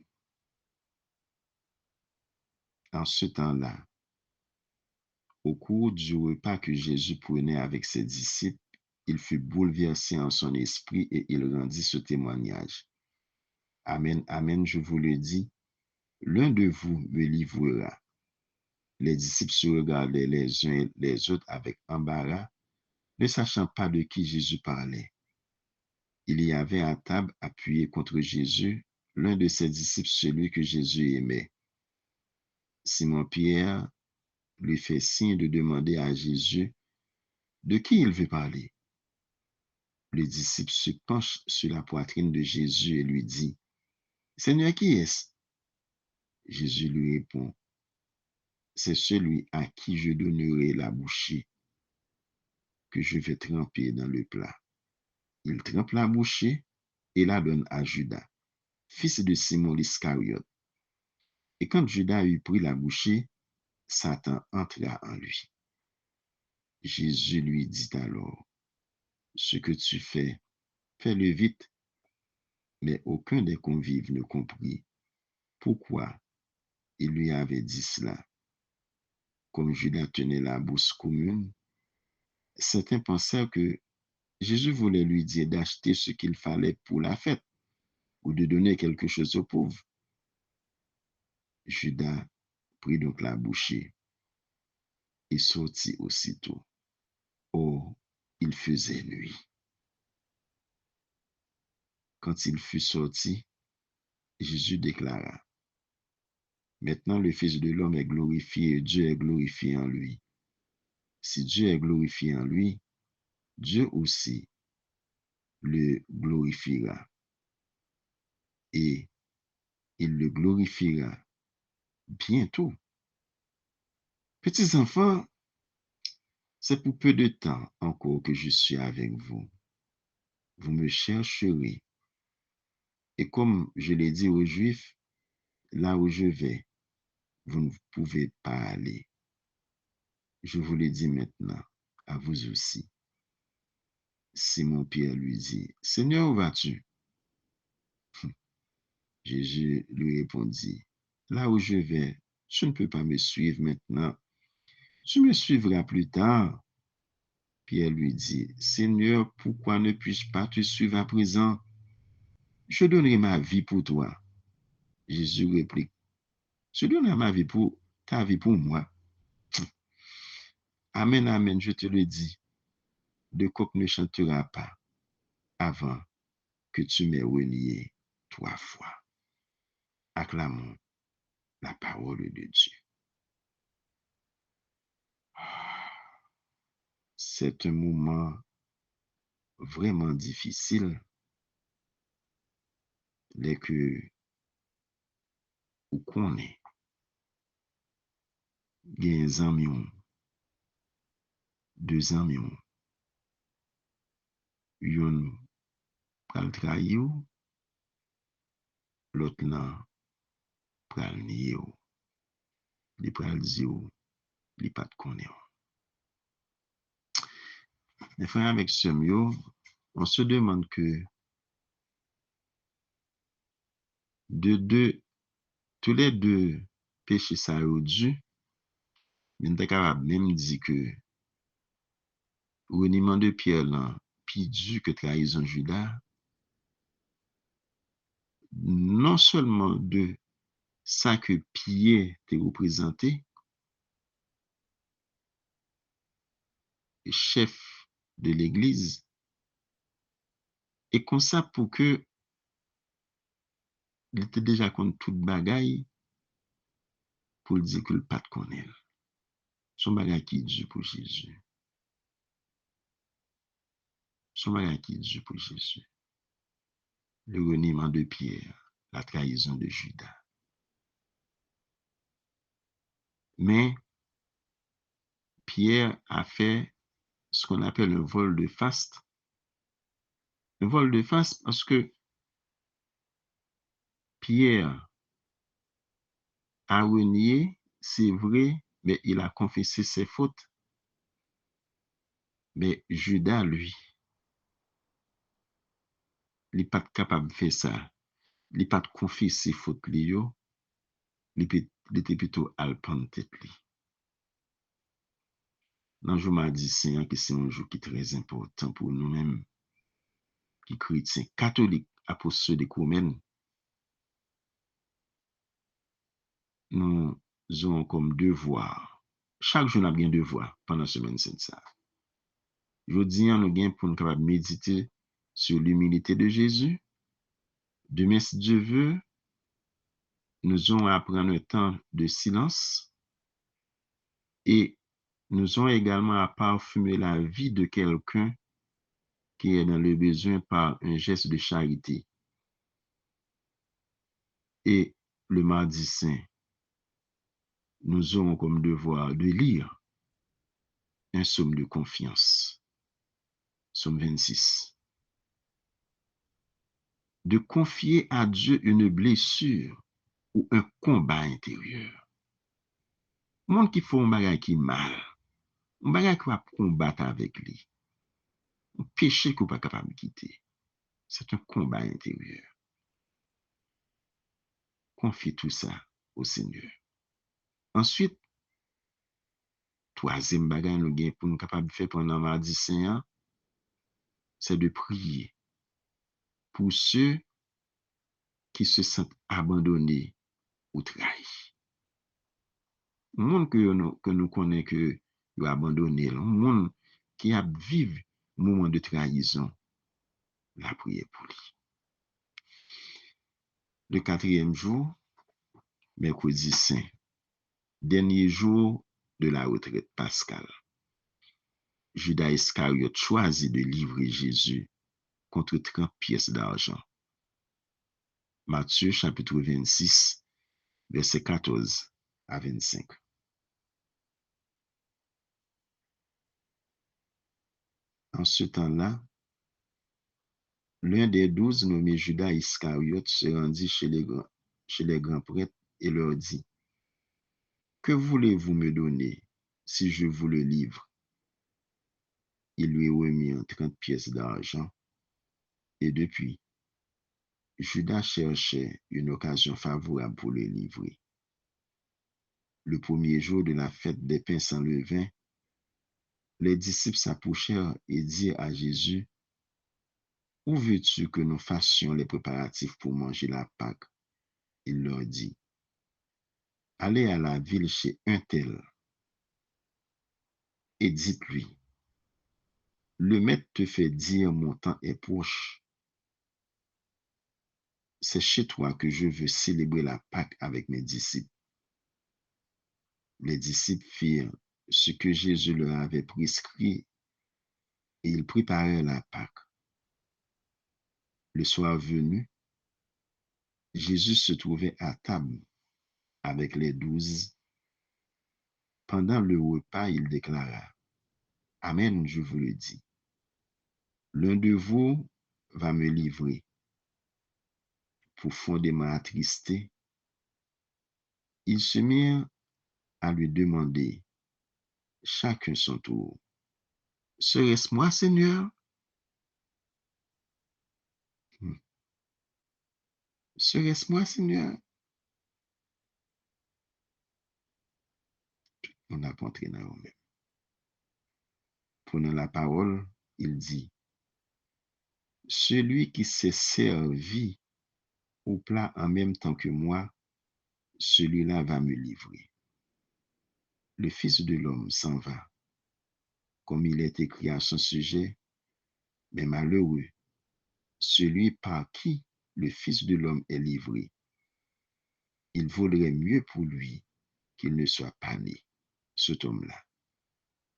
Speaker 1: En ce temps-là, au cours du repas que Jésus prenait avec ses disciples, il fut bouleversé en son esprit et il rendit ce témoignage. Amen, amen, je vous le dis, l'un de vous me livrera. Les disciples se regardaient les uns et les autres avec embarras, ne sachant pas de qui Jésus parlait. Il y avait à table, appuyé contre Jésus, l'un de ses disciples, celui que Jésus aimait. Simon-Pierre lui fait signe de demander à Jésus de qui il veut parler. Le disciple se penche sur la poitrine de Jésus et lui dit, Seigneur, qui est-ce? Jésus lui répond, c'est celui à qui je donnerai la bouchée que je vais tremper dans le plat. Il trempe la bouchée et la donne à Judas, fils de Simon l'Iscariote. Et quand Judas eut pris la bouchée, Satan entra en lui. Jésus lui dit alors, ce que tu fais, fais-le vite. Mais aucun des convives ne comprit pourquoi il lui avait dit cela. Comme Judas tenait la bourse commune, certains pensèrent que Jésus voulait lui dire d'acheter ce qu'il fallait pour la fête ou de donner quelque chose aux pauvres. Judas prit donc la bouchée et sortit aussitôt. Or, il faisait nuit. Quand il fut sorti, Jésus déclara, maintenant le Fils de l'homme est glorifié et Dieu est glorifié en lui. Si Dieu est glorifié en lui, Dieu aussi le glorifiera et il le glorifiera bientôt. Petits enfants, c'est pour peu de temps encore que je suis avec vous. Vous me chercherez. Et comme je l'ai dit aux Juifs, là où je vais, vous ne pouvez pas aller. Je vous le dis maintenant, à vous aussi. Simon-Pierre lui dit, Seigneur, où vas-tu? Jésus lui répondit, là où je vais, tu ne peux pas me suivre maintenant. Tu me suivras plus tard. Pierre lui dit, Seigneur, pourquoi ne puis-je pas te suivre à présent? Je donnerai ma vie pour toi. Jésus réplique, je donnerai ma vie pour ta vie pour moi. Amen, amen, je te le dis, le coq ne chantera pas avant que tu m'aies renié 3 fois. Acclamons la parole de Dieu. C'est un moment vraiment difficile, dès que ou connaît des amis, 2 amis, yon pral trahi ou, l'autre nan pral niye ou, li pral di ou, li pat konnen ou. Mes frères avec sœurs, on se demande que tous les 2 péchés ça dû, mais on est capable même dire que reniement de Pierre là, plus dur que trahison Judas, non seulement de ça que Pierre te représenté, chef de l'église, et comme ça pour que il était déjà contre toute bagaille pour dire que le pas de connaît. Son bagaille qui est Dieu pour Jésus. Son bagaille qui est Dieu pour Jésus. Le reniement de Pierre, la trahison de Judas. Mais Pierre a fait ce qu'on appelle un vol de faste. Un vol de faste parce que Pierre a renié, c'est vrai, mais il a confessé ses fautes. Mais Judas, lui, il n'est pas capable de faire ça. Il n'est pas de confesser ses fautes, il était plutôt alpan tête. Dans le jour mardi saint, que c'est un jour qui est très important pour nous-mêmes, qui chrétiens, catholiques, apostoliques romains, nous avons comme devoir, chaque jour nous avons un devoir pendant la semaine sainte. Aujourd'hui, nous avons pour nous capables méditer sur l'humilité de Jésus. Demain, si Dieu veut, nous allons apprendre un temps de silence et nous allons également à parfumer la vie de quelqu'un qui est dans le besoin par un geste de charité. Et le mardi saint, nous aurons comme devoir de lire un psaume de confiance, psaume 26. De confier à Dieu une blessure ou un combat intérieur. Monde qui fait un bagage qui mal, un bagage qui va combattre avec lui, un péché qu'on pas capable de quitter. C'est un combat intérieur. Confie tout ça au Seigneur. Ensuite, troisième bagage nous gain pour nous capable de faire pendant mardi saint, c'est de prier pour ceux qui se sentent abandonnés ou trahis. Le monde que nous connaissons que nous abandonné, le monde qui a vécu un moment de trahison, la prière pour lui. Le quatrième jour, mercredi saint, dernier jour de la retraite pascale. Judas Iscariote choisit de livrer Jésus contre 30 pièces d'argent. Matthieu chapitre 26, versets 14 à 25. En ce temps-là, l'un des 12, nommé Judas Iscariote, se rendit chez les grands prêtres et leur dit, « Que voulez-vous me donner si je vous le livre ?» Il lui remit 30 pièces d'argent, et depuis, Judas cherchait une occasion favorable pour le livrer. Le premier jour de la fête des pains sans levain, les disciples s'approchèrent et dirent à Jésus, « Où veux-tu que nous fassions les préparatifs pour manger la Pâque ?» Il leur dit, « Allez à la ville chez un tel et dites-lui, le maître te fait dire mon temps est proche. C'est chez toi que je veux célébrer la Pâque avec mes disciples. » Les disciples firent ce que Jésus leur avait prescrit et ils préparèrent la Pâque. Le soir venu, Jésus se trouvait à table avec les 12. Pendant le repas, il déclara, « Amen, je vous le dis. L'un de vous va me livrer. » Profondément attristés, ils se mirent à lui demander, chacun son tour, « Serait-ce moi, Seigneur? » Serait-ce moi, Seigneur? On n'a pas entré dans nous-mêmes. Prenant la parole, il dit, « Celui qui s'est servi au plat en même temps que moi, celui-là va me livrer. Le Fils de l'homme s'en va, comme il est écrit à son sujet, mais malheureux, celui par qui le Fils de l'homme est livré. Il vaudrait mieux pour lui qu'il ne soit pas né, cet homme-là. »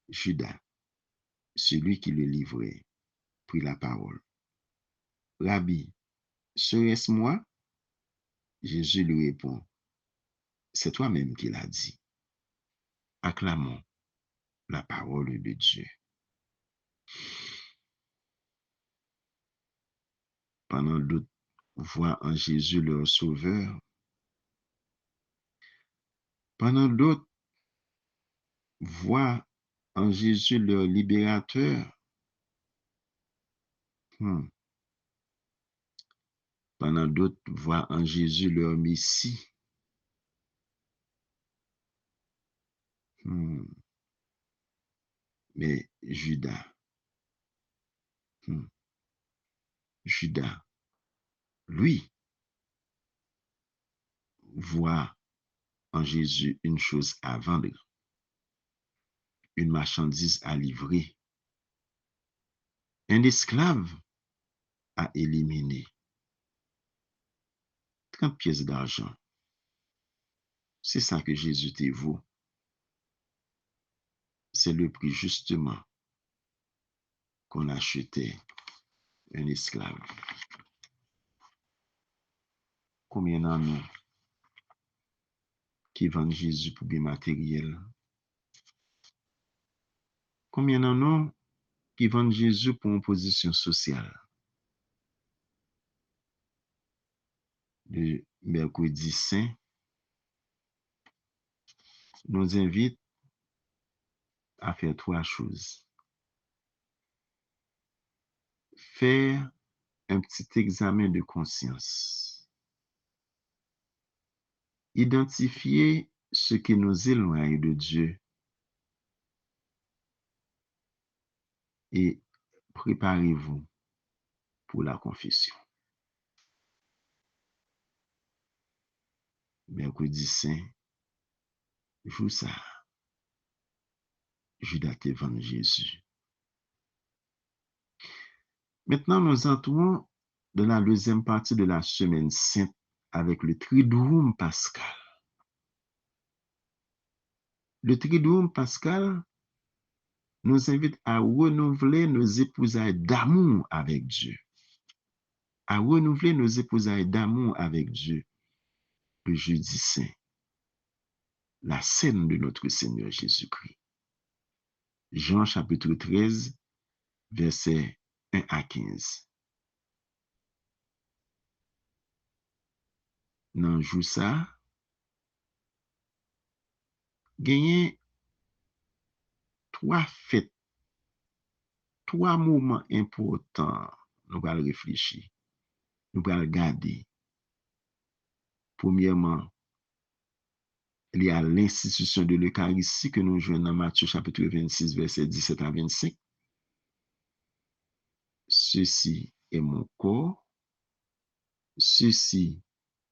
Speaker 1: Judas, celui qui le livrait, prit la parole. « Rabbi, serait-ce moi? » Jésus lui répond, « C'est toi-même qui l'as dit. » Acclamons la parole de Dieu. Pendant d'autres voient en Jésus leur sauveur, pendant d'autres voient en Jésus leur libérateur, pendant d'autres voient en Jésus leur Messie, mais Judas, Judas, lui, voit en Jésus une chose à vendre, une marchandise à livrer, un esclave à éliminer. 30 pièces d'argent. C'est ça que Jésus te vaut. C'est le prix justement qu'on achetait un esclave. Combien d'en nous qui vendent Jésus pour bien matériel? Combien d'en nous qui vendent Jésus pour une position sociale? Le mercredi saint, nous invite à faire trois choses. Faire un petit examen de conscience. Identifier ce qui nous éloigne de Dieu et préparez-vous pour la confession. Mercredi Saint, jour ça, Judas te vend Jésus. Maintenant, nous entrons dans la deuxième partie de la semaine sainte avec le Triduum pascal. Le Triduum pascal nous invite à renouveler nos épousailles d'amour avec Dieu. À renouveler nos épousailles d'amour avec Dieu le jeudi saint, la scène de notre Seigneur Jésus-Christ. Jean chapitre 13, versets 1 à 15. Dans jour ça, gagné trois fêtes, trois moments importants. Nous allons réfléchir, nous allons regarder. Premièrement, il y a l'institution de l'Eucharistie que nous jouons dans Matthieu chapitre 26, versets 17 à 25. Ceci est mon corps, ceci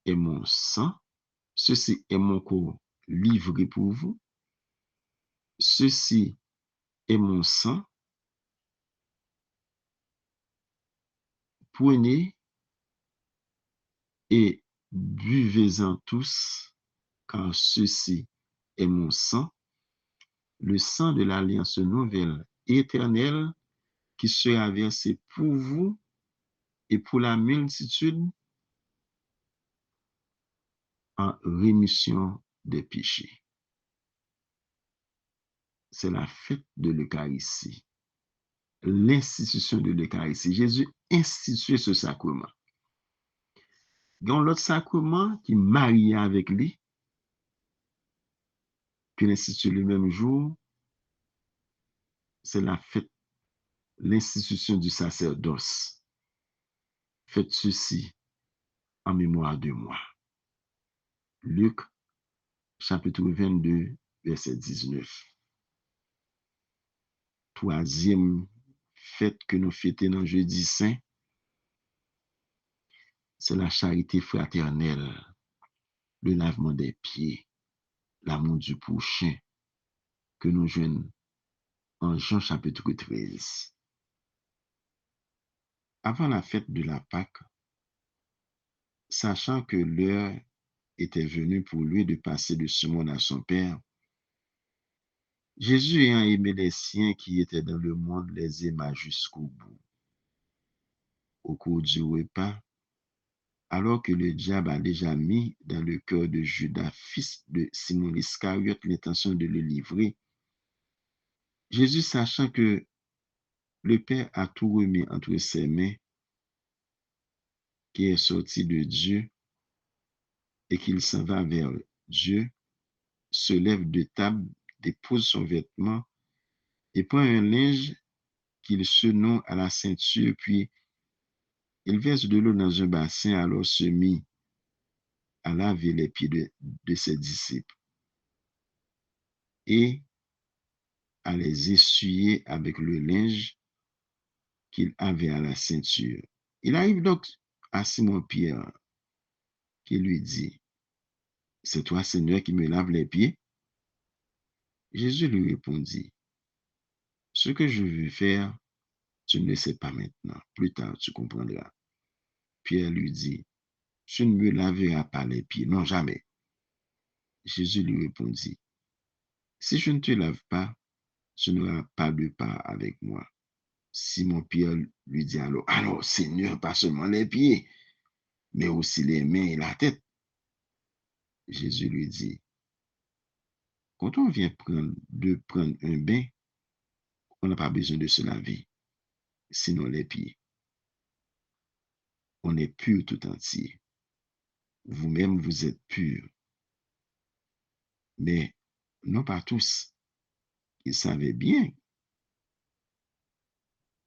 Speaker 1: est mon sang, ceci est mon corps livré pour vous, ceci est mon sang, prenez et buvez-en tous, car ceci est mon sang, le sang de l'alliance nouvelle et éternelle qui sera versé pour vous et pour la multitude en rémission des péchés. C'est la fête de l'Eucharistie, l'institution de l'Eucharistie. Jésus instituait ce sacrement. Dans l'autre sacrement qui marie avec lui, qu'il institue le même jour, c'est la fête, l'institution du sacerdoce. Faites ceci en mémoire de moi. Luc, chapitre 22, verset 19. Troisième fête que nous fêtons dans jeudi saint, c'est la charité fraternelle, le lavement des pieds, l'amour du prochain, que nous joignons en Jean chapitre 13. Avant la fête de la Pâque, sachant que l'heure était venue pour lui de passer de ce monde à son Père, Jésus ayant aimé les siens qui étaient dans le monde les aima jusqu'au bout. Au cours du repas, alors que le diable a déjà mis dans le cœur de Judas, fils de Simon Iscariote, l'intention de le livrer, Jésus, sachant que le Père a tout remis entre ses mains, qui est sorti de Dieu et qu'il s'en va vers Dieu, se lève de table, dépose son vêtement et prend un linge qu'il se noue à la ceinture, puis il verse de l'eau dans un bassin, alors se mit à laver les pieds de ses disciples et à les essuyer avec le linge qu'il avait à la ceinture. Il arrive donc à Simon-Pierre qui lui dit, « C'est toi, Seigneur, qui me laves les pieds? » Jésus lui répondit, « Ce que je veux faire, tu ne le sais pas maintenant. Plus tard, tu comprendras. » Pierre lui dit, « Tu ne me laveras pas les pieds. Non, jamais. » Jésus lui répondit, « Si je ne te lave pas, tu n'auras pas de part avec moi. » Simon-Pierre lui dit alors, Seigneur, pas seulement les pieds, mais aussi les mains et la tête. Jésus lui dit, quand on vient de prendre un bain, on n'a pas besoin de se laver, sinon les pieds. On est pur tout entier. Vous-même, vous êtes purs. Mais non pas tous. Il savait bien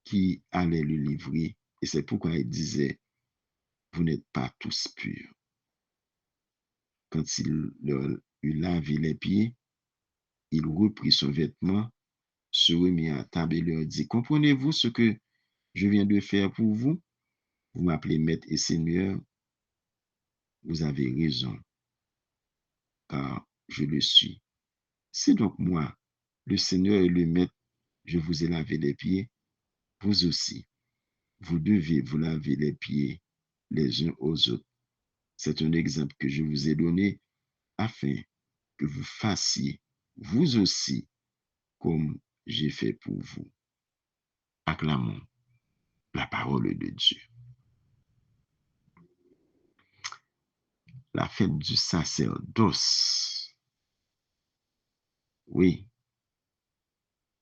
Speaker 1: qui allait le livrer. Et c'est pourquoi il disait, vous n'êtes pas tous purs. Quand il leur eut lavé les pieds, il reprit son vêtement, se remit à table et leur dit, comprenez-vous ce que je viens de faire pour vous? Vous m'appelez maître et seigneur, vous avez raison, car je le suis. Si donc moi, le Seigneur et le maître, je vous ai lavé les pieds, vous aussi, vous devez vous laver les pieds les uns aux autres. C'est un exemple que je vous ai donné afin que vous fassiez vous aussi comme j'ai fait pour vous. Acclamons la parole de Dieu. La fête du sacerdoce. Oui,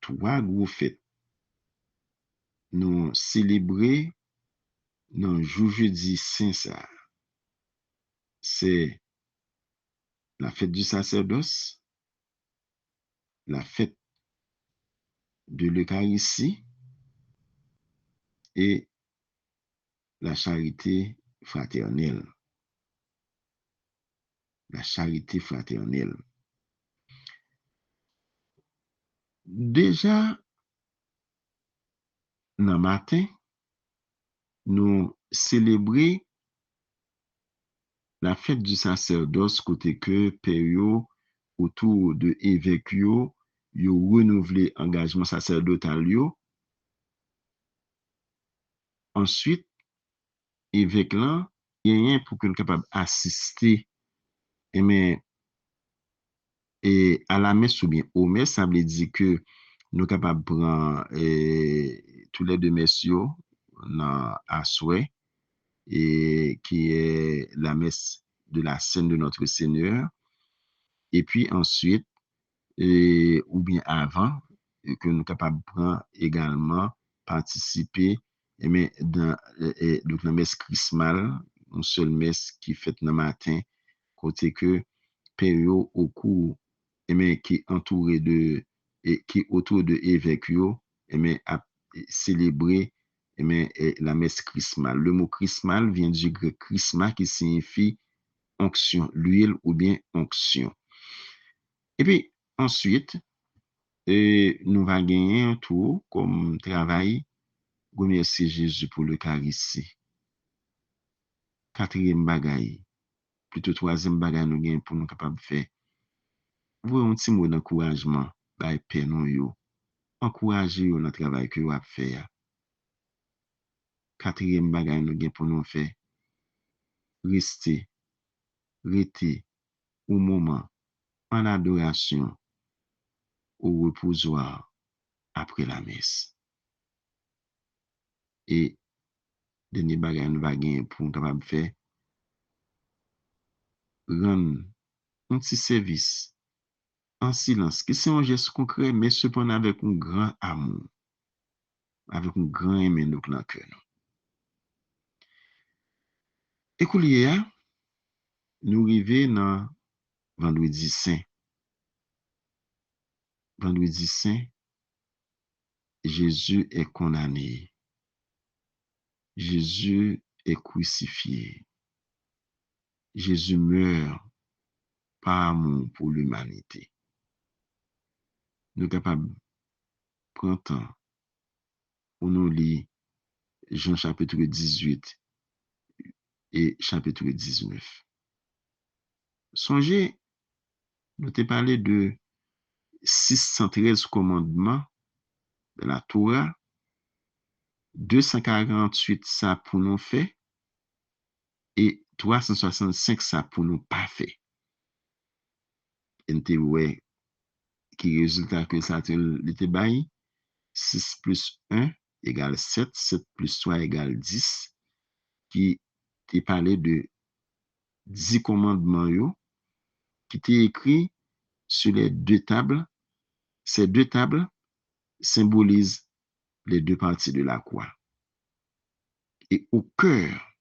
Speaker 1: trois gros fêtes. Nous célébrer dans le jeudi saint ça. C'est la fête du sacerdoce, la fête de l'Eucharistie et la charité fraternelle. La charité fraternelle. Déjà, dans le matin, nous célébrons la fête du sacerdoce côté que père autour de évêque yo renouvelé engagement sacerdotal yo. Ensuite, évêque là, il y a pour qu'on capable assister et à la messe ou bien au messe, ça veut dire que nous capables de prendre tous les deux messieurs à souhait et qui est la messe de la scène de notre Seigneur. Et puis ensuite, ou bien avant, que nous capables de prendre également, participer donc la messe chrismale, une seule messe qui fait le matin, côté que période au cours qui entouré de et qui autour de évêque a célébrer la messe chrismale. Le mot chrismale vient du grec chrisma qui signifie onction, l'huile ou bien onction. Et puis ensuite, nous va gagner un tour comme travail. Remercier Jésus pour l'Eucharistie. Quatrième bagaille, plutôt troisième bagaille nous gagnons pour nous capables de faire. Vous un petit mot d'encouragement, by père non yo. Encourager yo dans le travail que vous avez fait. Quatrième bagaille nous gagnons pour nous faire. Rester au moment en adoration au reposoir après la messe. Et dernier bagaille nous va gagner pour nous capable de faire. Rendre un petit service en silence, qui c'est un geste concret, mais cependant avec un grand amour, avec un grand aimé dans le cœur. Et coulier, nous arrivons dans vendredi saint. Vendredi saint, Jésus est condamné. Jésus est crucifié. Jésus meurt par amour pour l'humanité. Nous sommes capables de prendre temps pour nous lire Jean chapitre 18 et chapitre 19. Songez, nous t'ai parlé de 613 commandements de la Torah, 248 ça pour nous faire et 365 ça pour nous pas faire. Et ouais, qui résultat que ça était bail 6 plus 1 égale 7, 7 plus 3 égale 10, qui t'est parlé de 10 commandements yo, qui t'est écrit sur les deux tables. Ces deux tables symbolisent les deux parties de la croix. Et au cœur,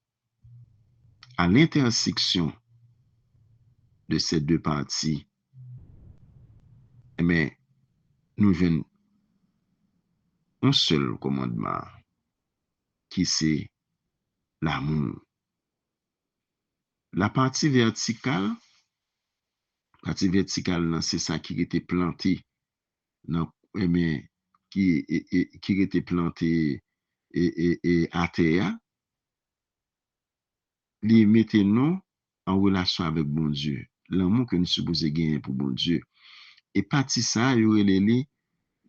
Speaker 1: à l'intersection de ces deux parties, mais nous venons un seul commandement qui c'est l'amour. La partie verticale, c'est ça qui était planté dans, mais qui était planté à terre, les mettez nous en relation avec bon Dieu. L'amour que nous supposons gagner pour bon Dieu. Et partie ça, il y aurait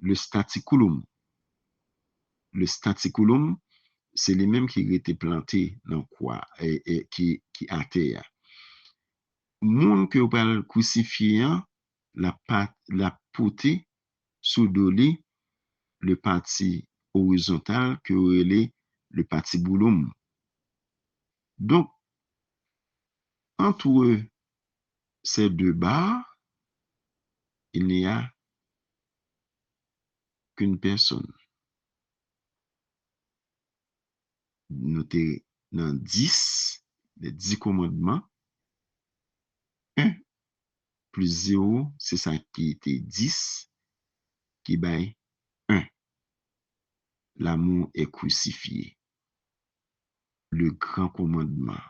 Speaker 1: le staticulum. Le staticulum, c'est les mêmes qui étaient plantés dans quoi, et qui à terre. Monde que vous parlez crucifié, la portée sous dolé le parti horizontal que vous relez le parti boulum. Donc, entre ces deux barres, il n'y a qu'une personne. Notez dans 10, les 10 commandements, 1 plus 0, c'est ça qui était 10, qui baille 1. L'amour est crucifié. Le grand commandement,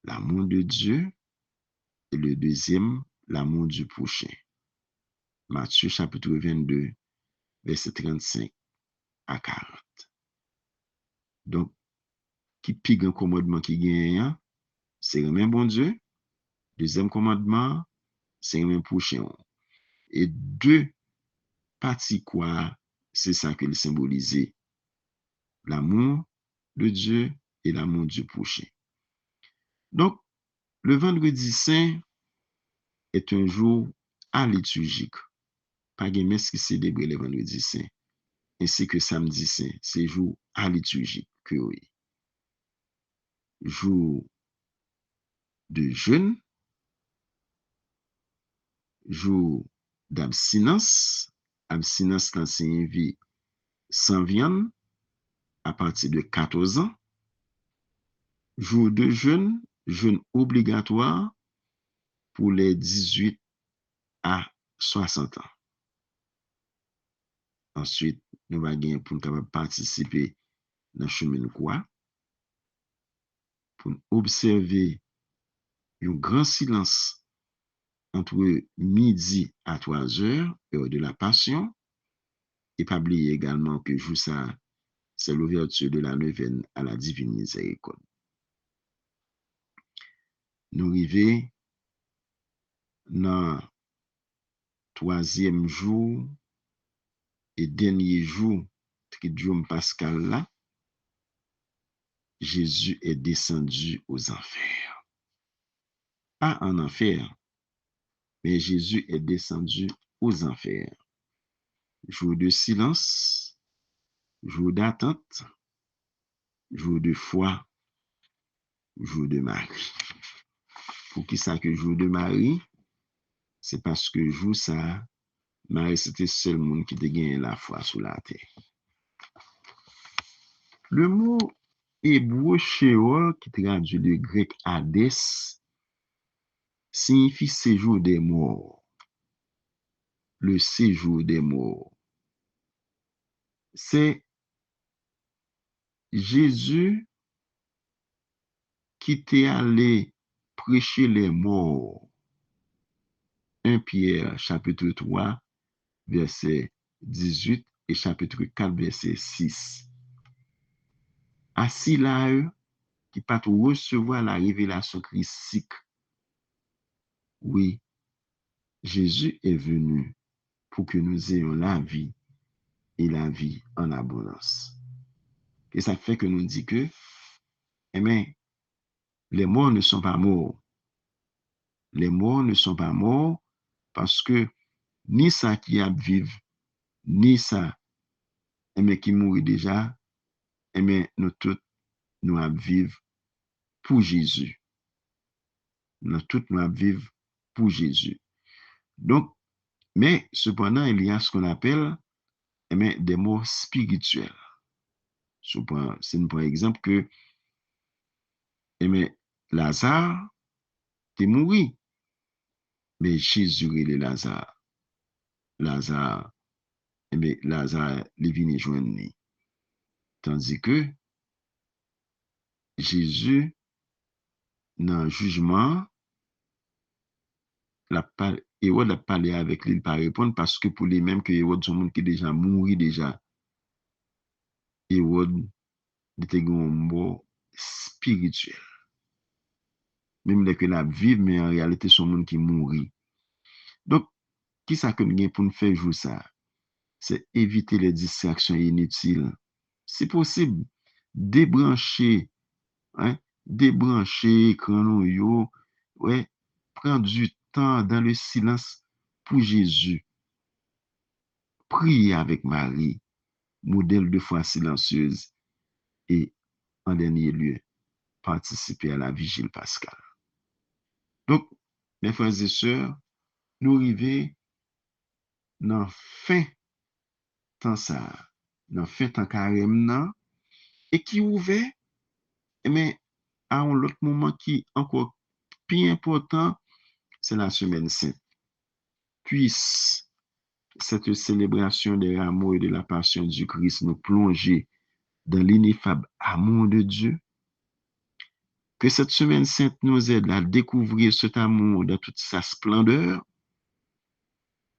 Speaker 1: l'amour de Dieu, et le deuxième, l'amour du prochain. Matthieu chapitre 22, verset 35 à 40. Donc, qui pique un commandement qui gagne, c'est le même bon Dieu. Deuxième commandement, c'est le même prochain. Et deux parties quoi, c'est ça qu'il symbolisait. L'amour de Dieu et l'amour du prochain. Donc, le vendredi saint est un jour aliturgique. Pas de messe qui célèbre le vendredi saint, ainsi que samedi saint, c'est jour aliturgique que oui. Jour de jeûne, jour d'abstinence. Abstinence, c'est une vie sans viande à partir de 14 ans. Jour de jeûne, jeûne obligatoire pour les 18 à 60 ans. Ensuite, nous allons pour participer dans le chemin de quoi, pour observer un grand silence entre midi à 3 heures, heure de la Passion, et pas oublier également que jour ça, c'est l'ouverture de la neuvaine à la Divine Miséricorde. Nous arrivons dans le troisième jour et dernier jour, Triduum Pascal là, Jésus est descendu aux enfers. Pas en enfer, mais Jésus est descendu aux enfers. Jour de silence, jour d'attente, jour de foi, jour de Marie. Pour qui ça que jour de Marie? C'est parce que jour ça, Marie c'était seul monde qui te gagné la foi sur la terre. Le mot hébreu Sheol, qui traduit le grec Hadès, signifie séjour des morts. Le séjour des morts. C'est Jésus qui t'est allé prêcher les morts. 1 Pierre chapitre 3, verset 18 et chapitre 4, verset 6. Assis là, qui pas recevoir la révélation christique. Oui, Jésus est venu pour que nous ayons la vie et la vie en abondance. Et ça fait que nous dit que, eh bien, les morts ne sont pas morts. Les morts ne sont pas morts parce que ni ça qui a vivre, ni ça qui mourit déjà, nous tous, nous à vivre pour Jésus. Nous tous, nous à vivre pour Jésus. Donc, mais cependant, il y a ce qu'on appelle des morts spirituels. C'est par exemple que Lazare est mort, mais Jésus est Lazare. Lazare, Lazare li vini joindre ni. Tandis que Jésus, dans le jugement, Hérode a parlé avec lui, il pas répondre parce que pour les mêmes que Hérode, son monde qui déjà mouru déjà. Hérode était un mort spirituel. Même que la vive, mais en réalité, son monde qui mourit. Donc, qui ça que nous pour nous faire jouer ça? C'est éviter les distractions inutiles. Si possible, débrancher, hein, débrancher écran yo, ouais, prendre du temps dans le silence pour Jésus. Prier avec Marie, modèle de foi silencieuse, et en dernier lieu, participer à la vigile pascale. Donc, mes frères et sœurs, nous arrivons dans fin temps ça, dans fin temps carême nan, et qui ouvert, mais à un autre moment qui est encore plus important, c'est la semaine sainte. Puisse cette célébration des rameaux et de la passion du Christ nous plonger dans l'ineffable amour de Dieu. Que cette semaine sainte nous aide à découvrir cet amour dans toute sa splendeur.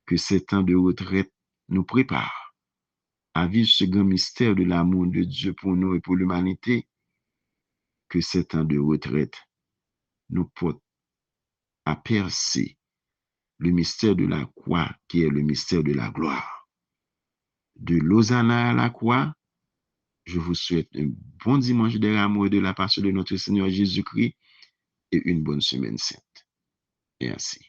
Speaker 1: Que ces temps de retraite nous préparent à vivre ce grand mystère de l'amour de Dieu pour nous et pour l'humanité. Que ces temps de retraite nous portent à percer le mystère de la croix qui est le mystère de la gloire. De l'Hosanna à la croix, je vous souhaite un bon dimanche des rameaux et de la passion de notre Seigneur Jésus-Christ et une bonne semaine sainte. Merci.